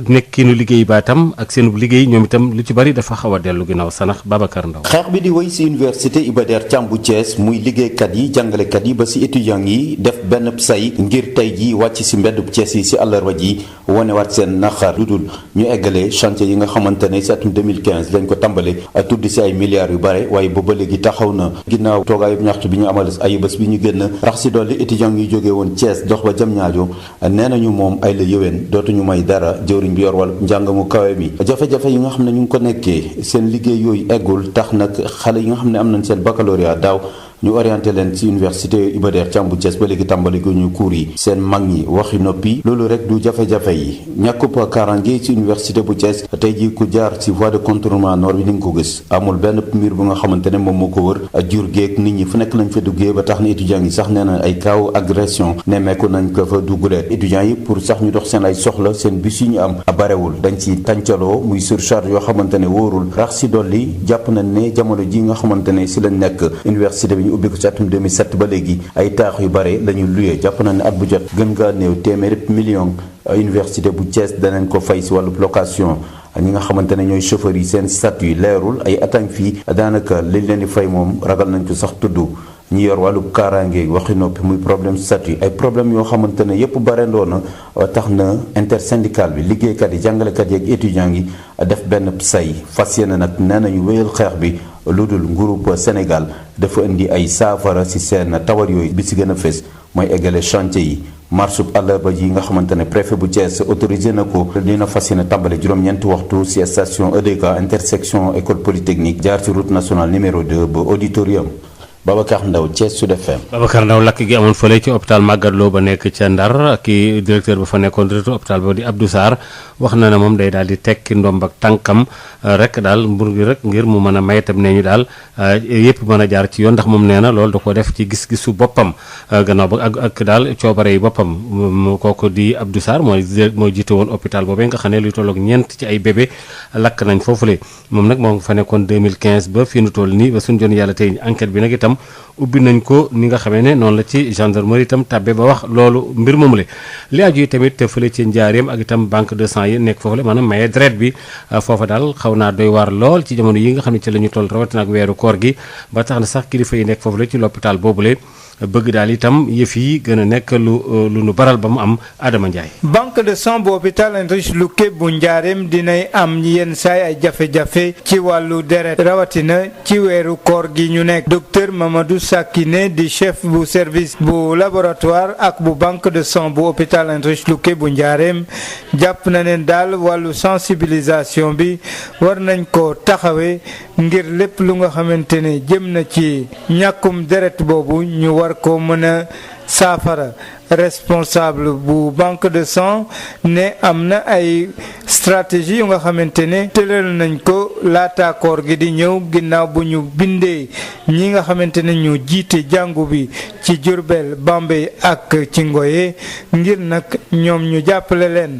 nekkinu liggéey ba tam ak seen liggéey ñoom itam lu ci bari dafa xaw a dellu ginnaaw sanax Babacar Ndaw xeex bi di wéy si université Iba Der Thiam bu Thiès muy liggéeykat yi jàngalekat yi ba si étudiants yi def benn say ngir tey ji wàcc si mbeddub Thiès yi si àllarba ji wanewaat seen naqar lu dul ñu eggalee chantier yi nga xamante ne si atum 2015 lañ ko tàmbale tudd si ay milliards yu bare waaye ba léegi taxaw na ginnaaw toogaayu ñaxtu bi ñu amal ay bés bi ñu génn rax si dolli étudiants yi jógee woon Thiès dox ba Diamniadio nee nañu moom ay la yëwén dootuñu may dara jëwriñ bi yor wàllu njàng mu kawe mi jafe-jafe yi nga xam ne ñu ngi ko nekkee seen liggéey yooyu eggul tax nag xale yi nga xam ne am nañ seen baccalauréat daaw ñu orienté leen ci université Iba Der Thiam bu Thiès ba léegi tàmbali ko ñu cours yi seen mag ñi waxi noppi loolu rek du jafe-jafe yi ñàkkub kaaraange ci université bu Thiès tey ji ku jaar ci voie de contournement nord bi ni nga ko gis amul benn mur bu nga xamante ne moom moo ko wër jur géeg nit ñi fu nekk lañ fa duggee ba tax na étudiants yi sax nee na ay cas agression nemmeeku nañ ko fa duggulee étudiants yi pour sax ñu dox seen ay soxla seen bis yi ñu am barewul dañ ci tàncaloo muy surcharge yoo xamante ne wóorul rax si dolli jàpp nañ ne jamono ji nga xamante ne si lañ nekk université bi ñu ubbi ko ci atum 2007 ba léegi ay taax yu bare la ñu luyee jàpp na ne at bu jot gën ngaa néew téeméeri million université bu Thiès danañ ko fay si wàllu location ñi nga xamante ne ñooy chauffeurs yi seen statut yi leerul ay atang fii daanaka liñ leen di fay moom ragal nañ ko sax tudd ñi yor wàllu kaaraange waxi noppi muy problème statut ay problème yoo xamante ne yépp barendoo na tax na intersyndical bi liggéeykat yi jàngalekat yi ak étudiants yi def benn say fas yéene nag nee nañu wéyal xeex bi lu dul nguurub Sénégal dafa indi ay saafara ci seen tawar yooyu bi ci gën a fës mooy eggale chantier yi marsub àllarba ji nga xamante ne préfet bu Thiès autorisé na ko dina fas yéene tàmbale juróom-ñeenti waxtu ci station EDK intersection école polytechnique jaar ci route nationale numéro 2 ba auditorium Babacar Ndaw Thiès Sud FM. Babacar Ndaw lakk gi amoon fële ci hôpital Magatte Lô ba nekk ca Ndar ki directeur ba fa nekkoon directeur hôpital ba di Abdou Sarr wax na ne moom day daal di tekki ndomb ak tànkam rek daal mbur gi rek ngir mu mën a may itam nee ñu daal yëpp mën a jaar ci yoon ndax moom nee na loolu da ko def ci gis-gisu boppam gannaaw ba ak daal coobare yi boppam kooku di Abdou Sarr mooy jiite woon hôpital boobee nga xam ne luy tolloog ñeent ci ay bébé lakk nañ foofule moom nag moo fa nekkoon 2015 ba fii nu toll nii ba suñu jon yàlla tey enquête bi nag itam ubbi nañ ko ni nga xamee ne noonu la ci gendarmerie itam tàbbe ba wax loolu mbir moomu li aju yi tamit fële ci njaareem ak itam banque de sang yi nekk foofu la maanaam maye deret bi foofa daal xaw naa doy waar lool ci jamono yi nga xam ne ci la ñu toll rawatina ak weeru koor gi ba tax na sax kilifa yi nekk foofu la ci l'hôpital boobule bëgg daal itam yëf yi gën a nekk lu nu baral ba mu am Adama Ndiaye. banque de sang bu hôpital Heinrich Leucke bu njaareem dinay am yenn saay ay jafe-jafe ci wàllu deret rawatina ci weeru koor gi ñu nekk docteur Mamadou Sakine di chef bu service bu laboratoire ak bu banque de sang bu hôpital Heinrich Leucke bu njaareem jàpp na ne daal wàllu sensibilisation bi war nañ ko taxawee ngir lépp lu nga xamante ne jëm na ci ñàkkum deret boobu ñu war ko mën a saafara responsable bu banque de sang ne am na ay stratégie yu nga xamante ne tëral nañ ko laata koor gi di ñëw ginnaaw bu ñu bindee ñi nga xamante ne ñu jiite jàngu bi ci Diourbel Bambey ak ci Ngoye ngir nag ñoom ñu jàppale leen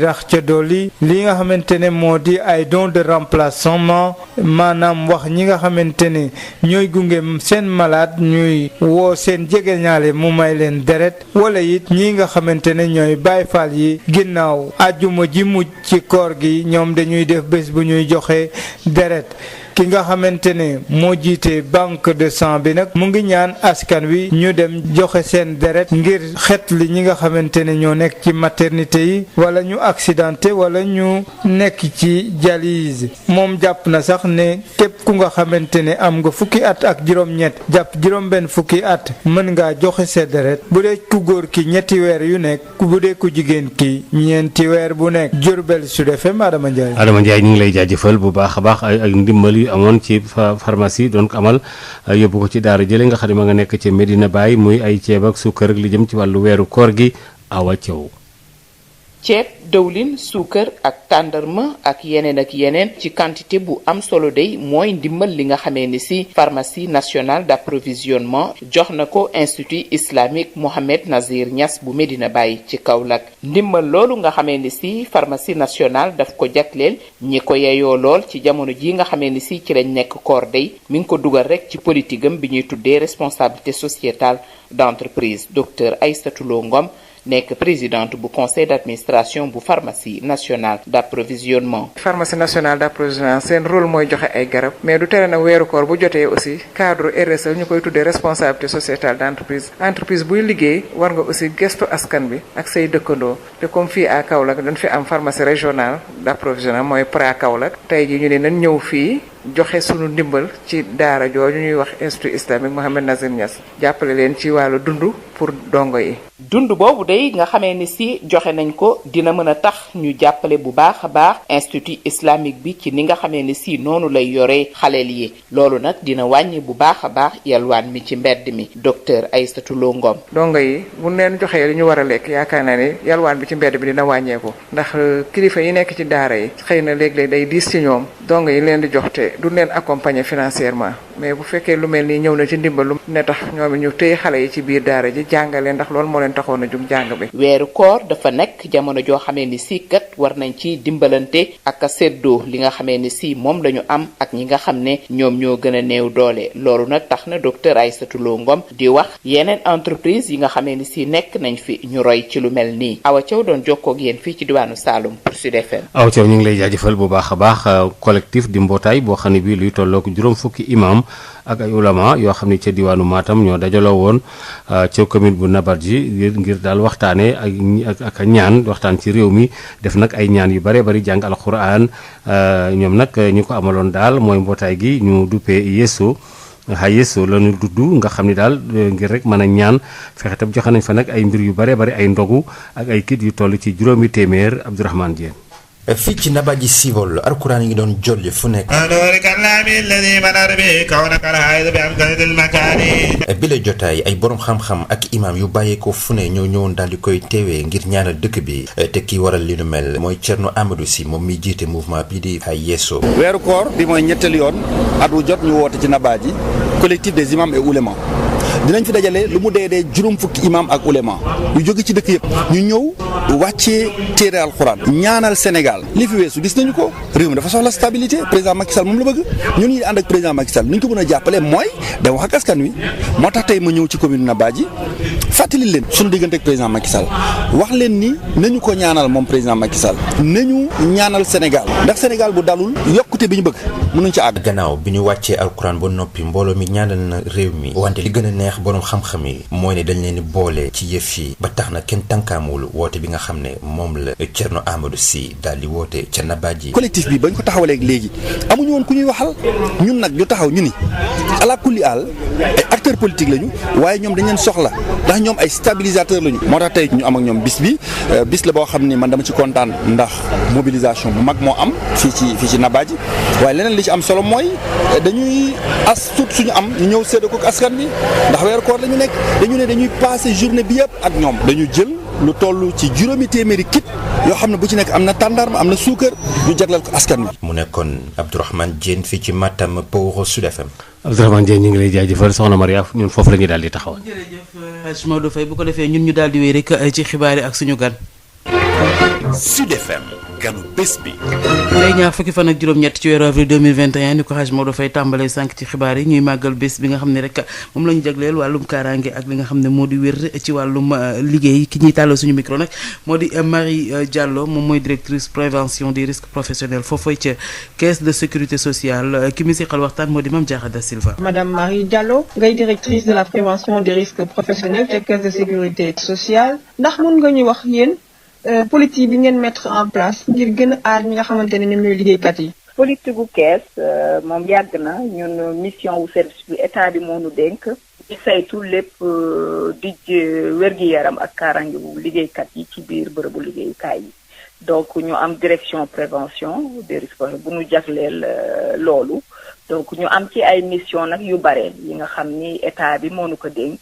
rax ca dolli li nga xamante ne moo di ay don de remplacement maanaam wax ñi nga xamante ne ñooy gunge seen malade ñuy woo seen jegeñaale mu may leen deret wala it ñi nga xamante ne ñooy Baay Faal yi ginnaaw àjjuma ji mujj ci koor gi ñoom dañuy def bés bu ñuy joxe deret ki nga xamante ne moo jiite banque de sang bi nag mu ngi ñaan askan wi ñu dem joxe seen deret ngir xet li ñi nga xamante ne ñoo nekk ci maternité yi wala ñu accidenté wala ñu nekk ci dialyse moom jàpp na sax ne képp ku nga xamante ne am nga fukki at ak juróom-ñett jàpp juróom-benn fukki at mën ngaa joxe sa deret bu dee ku góor ki ñetti weer yu nekk bu dee ku jigéen ki ñeenti weer bu nekk Diourbel Sud FM Adama Ndiaye. Adama Ndiaye ñu ngi lay jaajëfal bu baax a baax ak ndimbal yu amoon ci pharmacie doon ko amal yóbbu ko ci daara jële nga xam ne ma nga nekk ci Medina Baye muy ay ceeb ak suukar ak li jëm ci wàllu weeru koor gi Awa Thiaw. ceeb dëwlin suukar ak tàndarma ak yeneen ci quantité bu am solo day mooy ndimbal li nga xamee ni si pharmacie nationale d'approvisionnement jox na ko institut islamique Mohamed Nazir Niass bu Medina Baye ci Kaolack ndimbal loolu nga xamee ni si pharmacie nationale daf ko jagleel ñi ko yeyoo lool ci jamono ji nga xamee ni si ci lañ nekk koor day mi ngi ko dugal rek ci politique am bi ñuy tuddee responsabilité sociétale d'entreprise docteur Aïssatou Lo Ngom nekk présidente bu conseil d'administration bu pharmacie nationale d'approvisionnement. pharmacie nationale d'approvisionnement seen rôle mooy joxe ay garab mais du tere na weeru koor bu jotee aussi cadre RSE ñu koy tuddee responsabilité sociétale d'entreprise entreprise buy liggéey war nga aussi gestu askan bi ak say dëkkandoo te comme fii à Kaolack dañ fi am pharmacie régionale d'approvisionnement mooy PRA Kaolack tey ji ñu ne nañ ñëw fii joxe sunu ndimbal ci daara jooju ñuy wax institut islamique Mohamed Nazir Niass jàppale leen ci wàllu dund pour dongo yi. dund boobu day nga xamee ni si joxe nañ ko dina mën a tax ñu jàppale bu baax a baax institut islamique bi ci ni nga xamee ni si noonu lay yoree xaleel yi loolu nag dina wàññi bu baax a baax yalwaan mi ci mbedd mi docteur Aïssatou Lo Ngom. dongo yi bu leen joxee li ñu war a lekk yaakaar naa ne yalwaan bi ci mbedd bi dina wàññeeku ndax kilifa yi nekk ci daara yi xëy na léeg-léeg day diis ci ñoom dongo yi leen di jox te du leen accompagner financièrement mais bu fekkee lu mel nii ñëw na ci ndimbalu ne tax ñoom ñu téye xale yi ci biir daara ji jàngale ndax loolu moo leen taxoon a jug jàng bi. weeru koor dafa nekk jamono joo xamee ni si kat war nañ ci dimbalante ak a séddoo li nga xamee ni si moom lañu am ak ñi nga xam ne ñoom ñoo gën a néew doole loolu nag tax na docteur Aïssatou Lo Ngom di wax yeneen entreprise yi nga xamee ni si nekk nañ fi ñu roy ci lu mel nii Awa Thiaw doon jokkoo ak yéen fii ci diwaanu Saloum pour Sud FM. Awa Thiaw ñu ngi lay jaajëfal bu baax a baax collectif di mbootaay boo xam ne bii luy tollook juróom fukki imam ak ay ulama yoo xam ne ca diwaanu Matam ñoo dajaloo woon ca commune bu Nabarji ngir daal waxtaane ak ñaan waxtaan ci réew mi def nag ay ñaan yu bare bari jàng alquran ñoom nag ñi ko amaloon daal mooy mbootaay gi ñu duppee Yeesu la ñu dudd nga xam ni daal ngir rek mën a ñaan fexe tam joxe nañ fa nag ay mbir yu bare bari ay ndogu ak ay kit yu toll ci juróomi téeméer Abdourahmane Diène. fii ci Nabaji Civol alquran yi ngi doon jolli fu nekk. bi la jotaay ay borom xam-xam ak imam yu bàyyeekoo fu ne ñoo ñëwoon daal di koy teewee ngir ñaanal dëkk bi te ki waral li nu mel mooy Thierno Amadou Sy moom mi jiite mouvement bii di ay Yeeso. weeru koor bi mooy ñetteel yoon at wu jot ñu woote ci Nabaji collectif des imams et oulémas dinañ fi dajale lu mu dee juróom fukki imam ak ouléma yu jóge ci dëkk yëpp ñu ñëw wàccee téere alxuraan ñaanal Sénégal li fi weesu gis nañu ko réew mi dafa soxla stabilité président Macky Sall moom la bëgg ñun ñi ànd ak président Macky Sall ni ñu ko mën a jàppale mooy dem wax ak askan wi moo tax tey ma ñëw ci commune Nabaji fàttali leen suñu diggante ak président Macky Sall wax leen ni nañu ko ñaanal moom président Macky Sall nañu ñaanal Sénégal ndax Sénégal bu dalul yokkute bi ñu bëgg mënuñ ci àgg. gannaaw bi ñu wàccee alxuraan ba noppi mbooloo mi ñaanal na réew mi wante li gën a neex borom xam-xam yi mooy ne dañ leen di boole ci yëf yi ba tax na kenn tànkaamul woote bi nga xam ne moom la Thierno Amadou Sy daal di woote ca Nabaji. collectif bi bañ ko taxawalee léegi amuñu woon ku ñuy waxal ñun nag ñu taxaw ñu ni ala kulli aal ay acteurs politiques lañu waaye ñoom dañ leen soxla ndax ñoom ay stabilisateurs lañu. moo tax tey ñu am ak ñoom bis la boo xam ni man dama ci kontaan ndax mobilisation bu mag moo am fii ci Nabaji waaye leneen li ci am solo mooy dañuy as tuut suñu am ñu ñëw séddoo ko askan bi ndax weeru koor la ñu nekk dañu ne dañuy passer journée bi yëpp ak ñoom dañu jël lu toll ci juróomi téeméeri kit yoo xam ne bu ci nekk am na tàndarma am na suukar ñu jagleel ko askan wi. mu nekkoon Abdourahmane Diène fii ci Matam pour Sud FM. Abdourahmane Diène ñu ngi lay jaajëfal soxna Maria ñun foofu la ñuy daal di taxawal. jërëjëf Hadj Maodo Faye bu ko defee ñun ñu daal di wéy rek ci xibaar yi ak suñu gan. Sud FM ganu bés bi. tey ñaar fukki fan ak juróom-ñett ci weeru avril 2021 ni ko Hadj Maodo Faye tàmbalee sànq ci xibaar yi ñuy màggal bés bi nga xam ne rek moom la ñu jagleel wàllum kaaraange ak li nga xam ne moo di wér ci wàllum liggéey ki ñuy tàllal suñu micro nag moo di Marie Diallo moom mooy directrice prévention des risques professionnels foofooy ca caisse de sécurité sociale ki mu siqal waxtaan moo di Mame Diarra Da Silva. Madame Marie Diallo ngay directrice de la prévention des risques professionnels te caisse de sécurité sociale ndax mun nga ñu wax yéen politique bi ngeen mettre en place ngir gën a aar ñi nga xamante ne ñoom ñooy liggéeykat yi. politique gu kees moom yàgg na ñun mission wu service bi état bi moo nu dénk di saytu lépp di wér-gi-yaram ak kaaraange bu liggéeykat yi ci biir bërëbu liggéeyukaay yi donc ñu am direction prévention des risques bu ñu jagleel loolu donc ñu am ci ay mission nag yu bare yi nga xam ni état bi moo nu ko dénk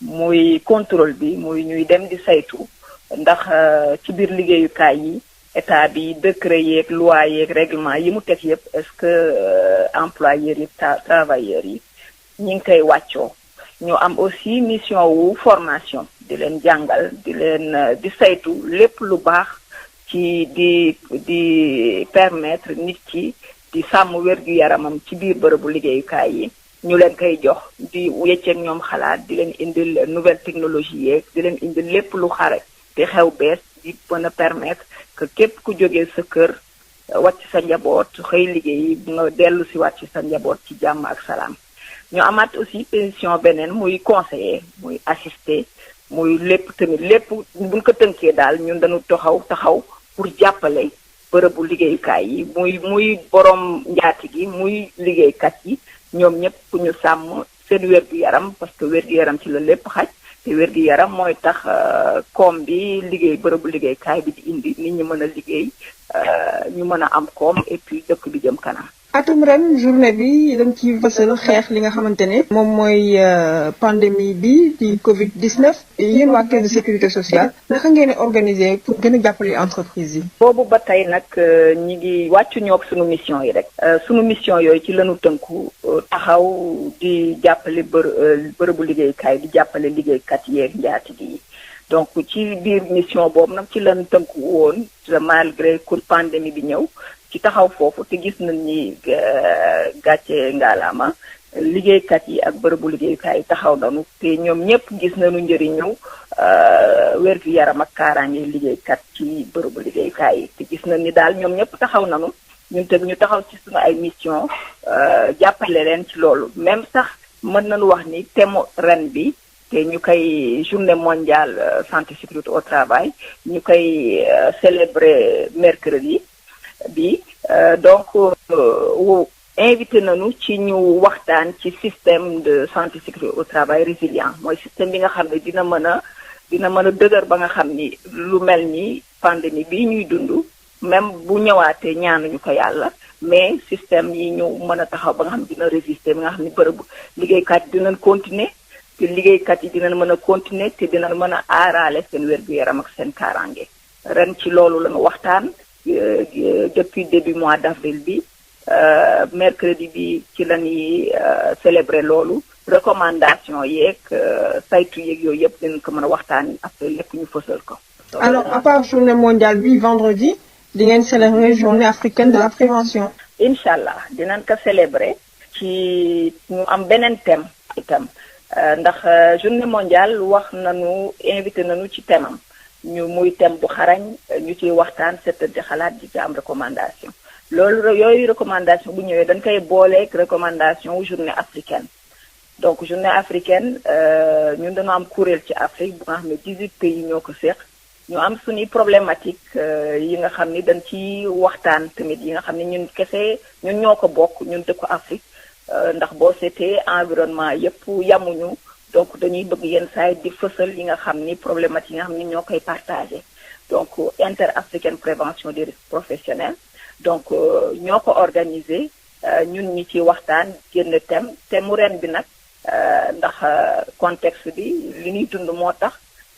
muy contrôle bi muy ñuy dem di saytu ndax ci biir liggéeyukaay yi état bi décret yeeg loi yeeg règlement yi mu teg yëpp est-ce que employeurs yi travailleurs yi ñi ngi koy wàccoo. ñu am aussi mission wu formation di leen jàngal di saytu lépp lu baax ci di permettre nit ki di sàmm wér-gu-yaramam ci biir bërëbu liggéeyukaay yi ñu leen koy jox di wecceek ñoom xalaat di leen indil nouvelle technologie yeeg di leen indil lépp lu xare te xew bees di mën a permettre que képp ku jógee sa kër wàcc sa njaboot xëy liggéey nga dellu si wàcc sa njaboot ci jàmm ak salaam. ñu amaat aussi position beneen muy conseiller muy assister muy lépp tamit lépp buñ ko tënkee daal ñun dañu taxaw pour jàppale bërëbu liggéeyukaay yi muy borom njaati gi muy liggéeykat yi ñoom ñëpp ku ñu sàmm seen wér-gu-yaram parce que wér-gu-yaram ci la lépp xaj te wér-gu-yaram mooy tax koom bi liggéey bërëbu liggéeykaay bi di indi nit ñi mën a liggéey ñu mën a am koom et puis dëkk bi jëm kanam. atum ren journée bi dañ ci fësal xeex li nga xamante ne moom mooy pandémie bi di Covid 19 yéen waa caisse de sécurité sociale naka ngeen organiser pour gën a jàppale entreprise yi. boobu ba tey nag ñi ngi wàccu ñoog sunu mission yi rek. sunu mission yooyu ci lañu tënku taxaw di jàppale bërëbu liggéeykaay di jàppale liggéeykat yeeg njaatige yi. donc ci biir mission boobu nag ci lañu tënku woon malgré que pandémie bi ñëw. ci taxaw foofu te gis nañ ni gàcce ngaalaama liggéeykat yi ak bërëbu liggéeykaay yi taxaw nañu te ñoom ñëpp gis nañu njëriñu wér-gu-yaram ak kaaraange liggéeykat ci bërëbu liggéeykaay yi te gis nañ ni daal ñoom ñëpp taxaw nañu ñun te ñu taxaw ci sunu ay mission jàppale leen ci loolu même sax mën nañu wax ni thème ren bi te ñu koy journée mondiale santé sécurité au travail ñu koy célébrer mercredi bi donc invité nañu ci ñu waxtaan ci système de santé sécurité au travail résilient mooy système bi nga xam ne dina mën a dëgër ba nga xam ni lu mel ni pandémie bi ñuy dund même bu ñëwaatee ñaanuñu ko yàlla mais système yi ñu mën a taxaw ba nga xam ne dina résister bi nga xam ni bërëb liggéeykat yi dinañ continuer te liggéeykat yi dinañ mën a continuer te dinañ mën a aaraale seen wér-gu-yaram ak seen kaaraange ren ci loolu lañu waxtaan depuis début mois d'avril bi mercredi bi ci la ñuy célébrer loolu recommandation yeeg saytu yeeg yooyu yëpp dinañ ko mën a waxtaan après lépp ñu fësal ko. alors à part journée mondiale bi vendredi di ngeen célébrer journée africaine de la prévention. incha allah dinañ ko célébrer ci ñu am beneen thème itam ndax journée mondiale wax nañu invité nañu ci thème am. ñu muy thème bu xarañ ñu ciy waxtaan seetante xalaat di ci am recommandation loolu yooyu recommandation bu ñëwee dañ koy booleeg recommandation wu journée africaine donc journée africaine ñun dañoo am kuréel ci Afrique bu nga xam ne 18 pays ñoo ko seq ñu am suñuy problématique yi nga xam ni dañ ci waxtaan tamit yi nga xam ne ñun kese ñun ñoo ko bokk ñun dëkku Afrique ndax boo seetee environnement yépp yamuñu donc dañuy bëgg yenn saa yi di fësal yi nga xam ni problématique yi nga xam ni ñoo koy partagé donc interafricaine prévention des risques professionnels donc ñoo ko organisé ñun ñi ci waxtaan génn thème mu ren bi nag ndax contexte bi li ñuy dund moo tax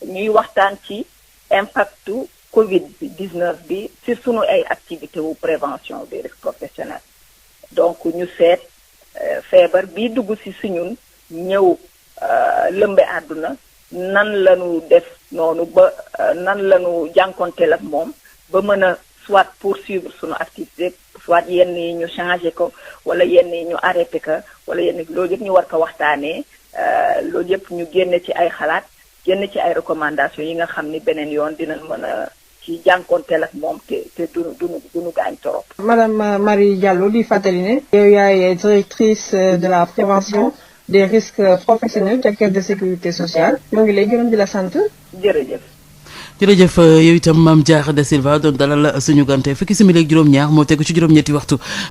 ñuy waxtaan ci impactu Covid 19 bi ci sunu ay activité wu prévention des risques professionnels donc ñu seet feebar bii dugg ci suñun ñëw lëmbe àdduna nan lañu def noonu ba nan lañu jànkonteel ak moom ba mën a soit poursuivre sunu activité soit yenn yi ñu changé ko wala yenn yi ñu arrêté ko wala yenn loolu yëpp ñu war ko waxtaanee loolu yëpp ñu génne ci ay xalaat génne ci ay recommandations yi nga xam ni beneen yoon dinañ mën a ci jànkonteel ak moom te duñu gaañ torop. Madame Marie Diallo di fàttali ne yow yaay directrice de la prévention des risques professionnels ca caisse de sécurité sociale ñoo ngi lay gërëm di la sant. jërëjëf. jërëjëf yow itam Mame Diarra Da Silva doon dalal suñu gante fukki simili ak juróom-ñaar moo tegu ci juróom-ñetti waxtu.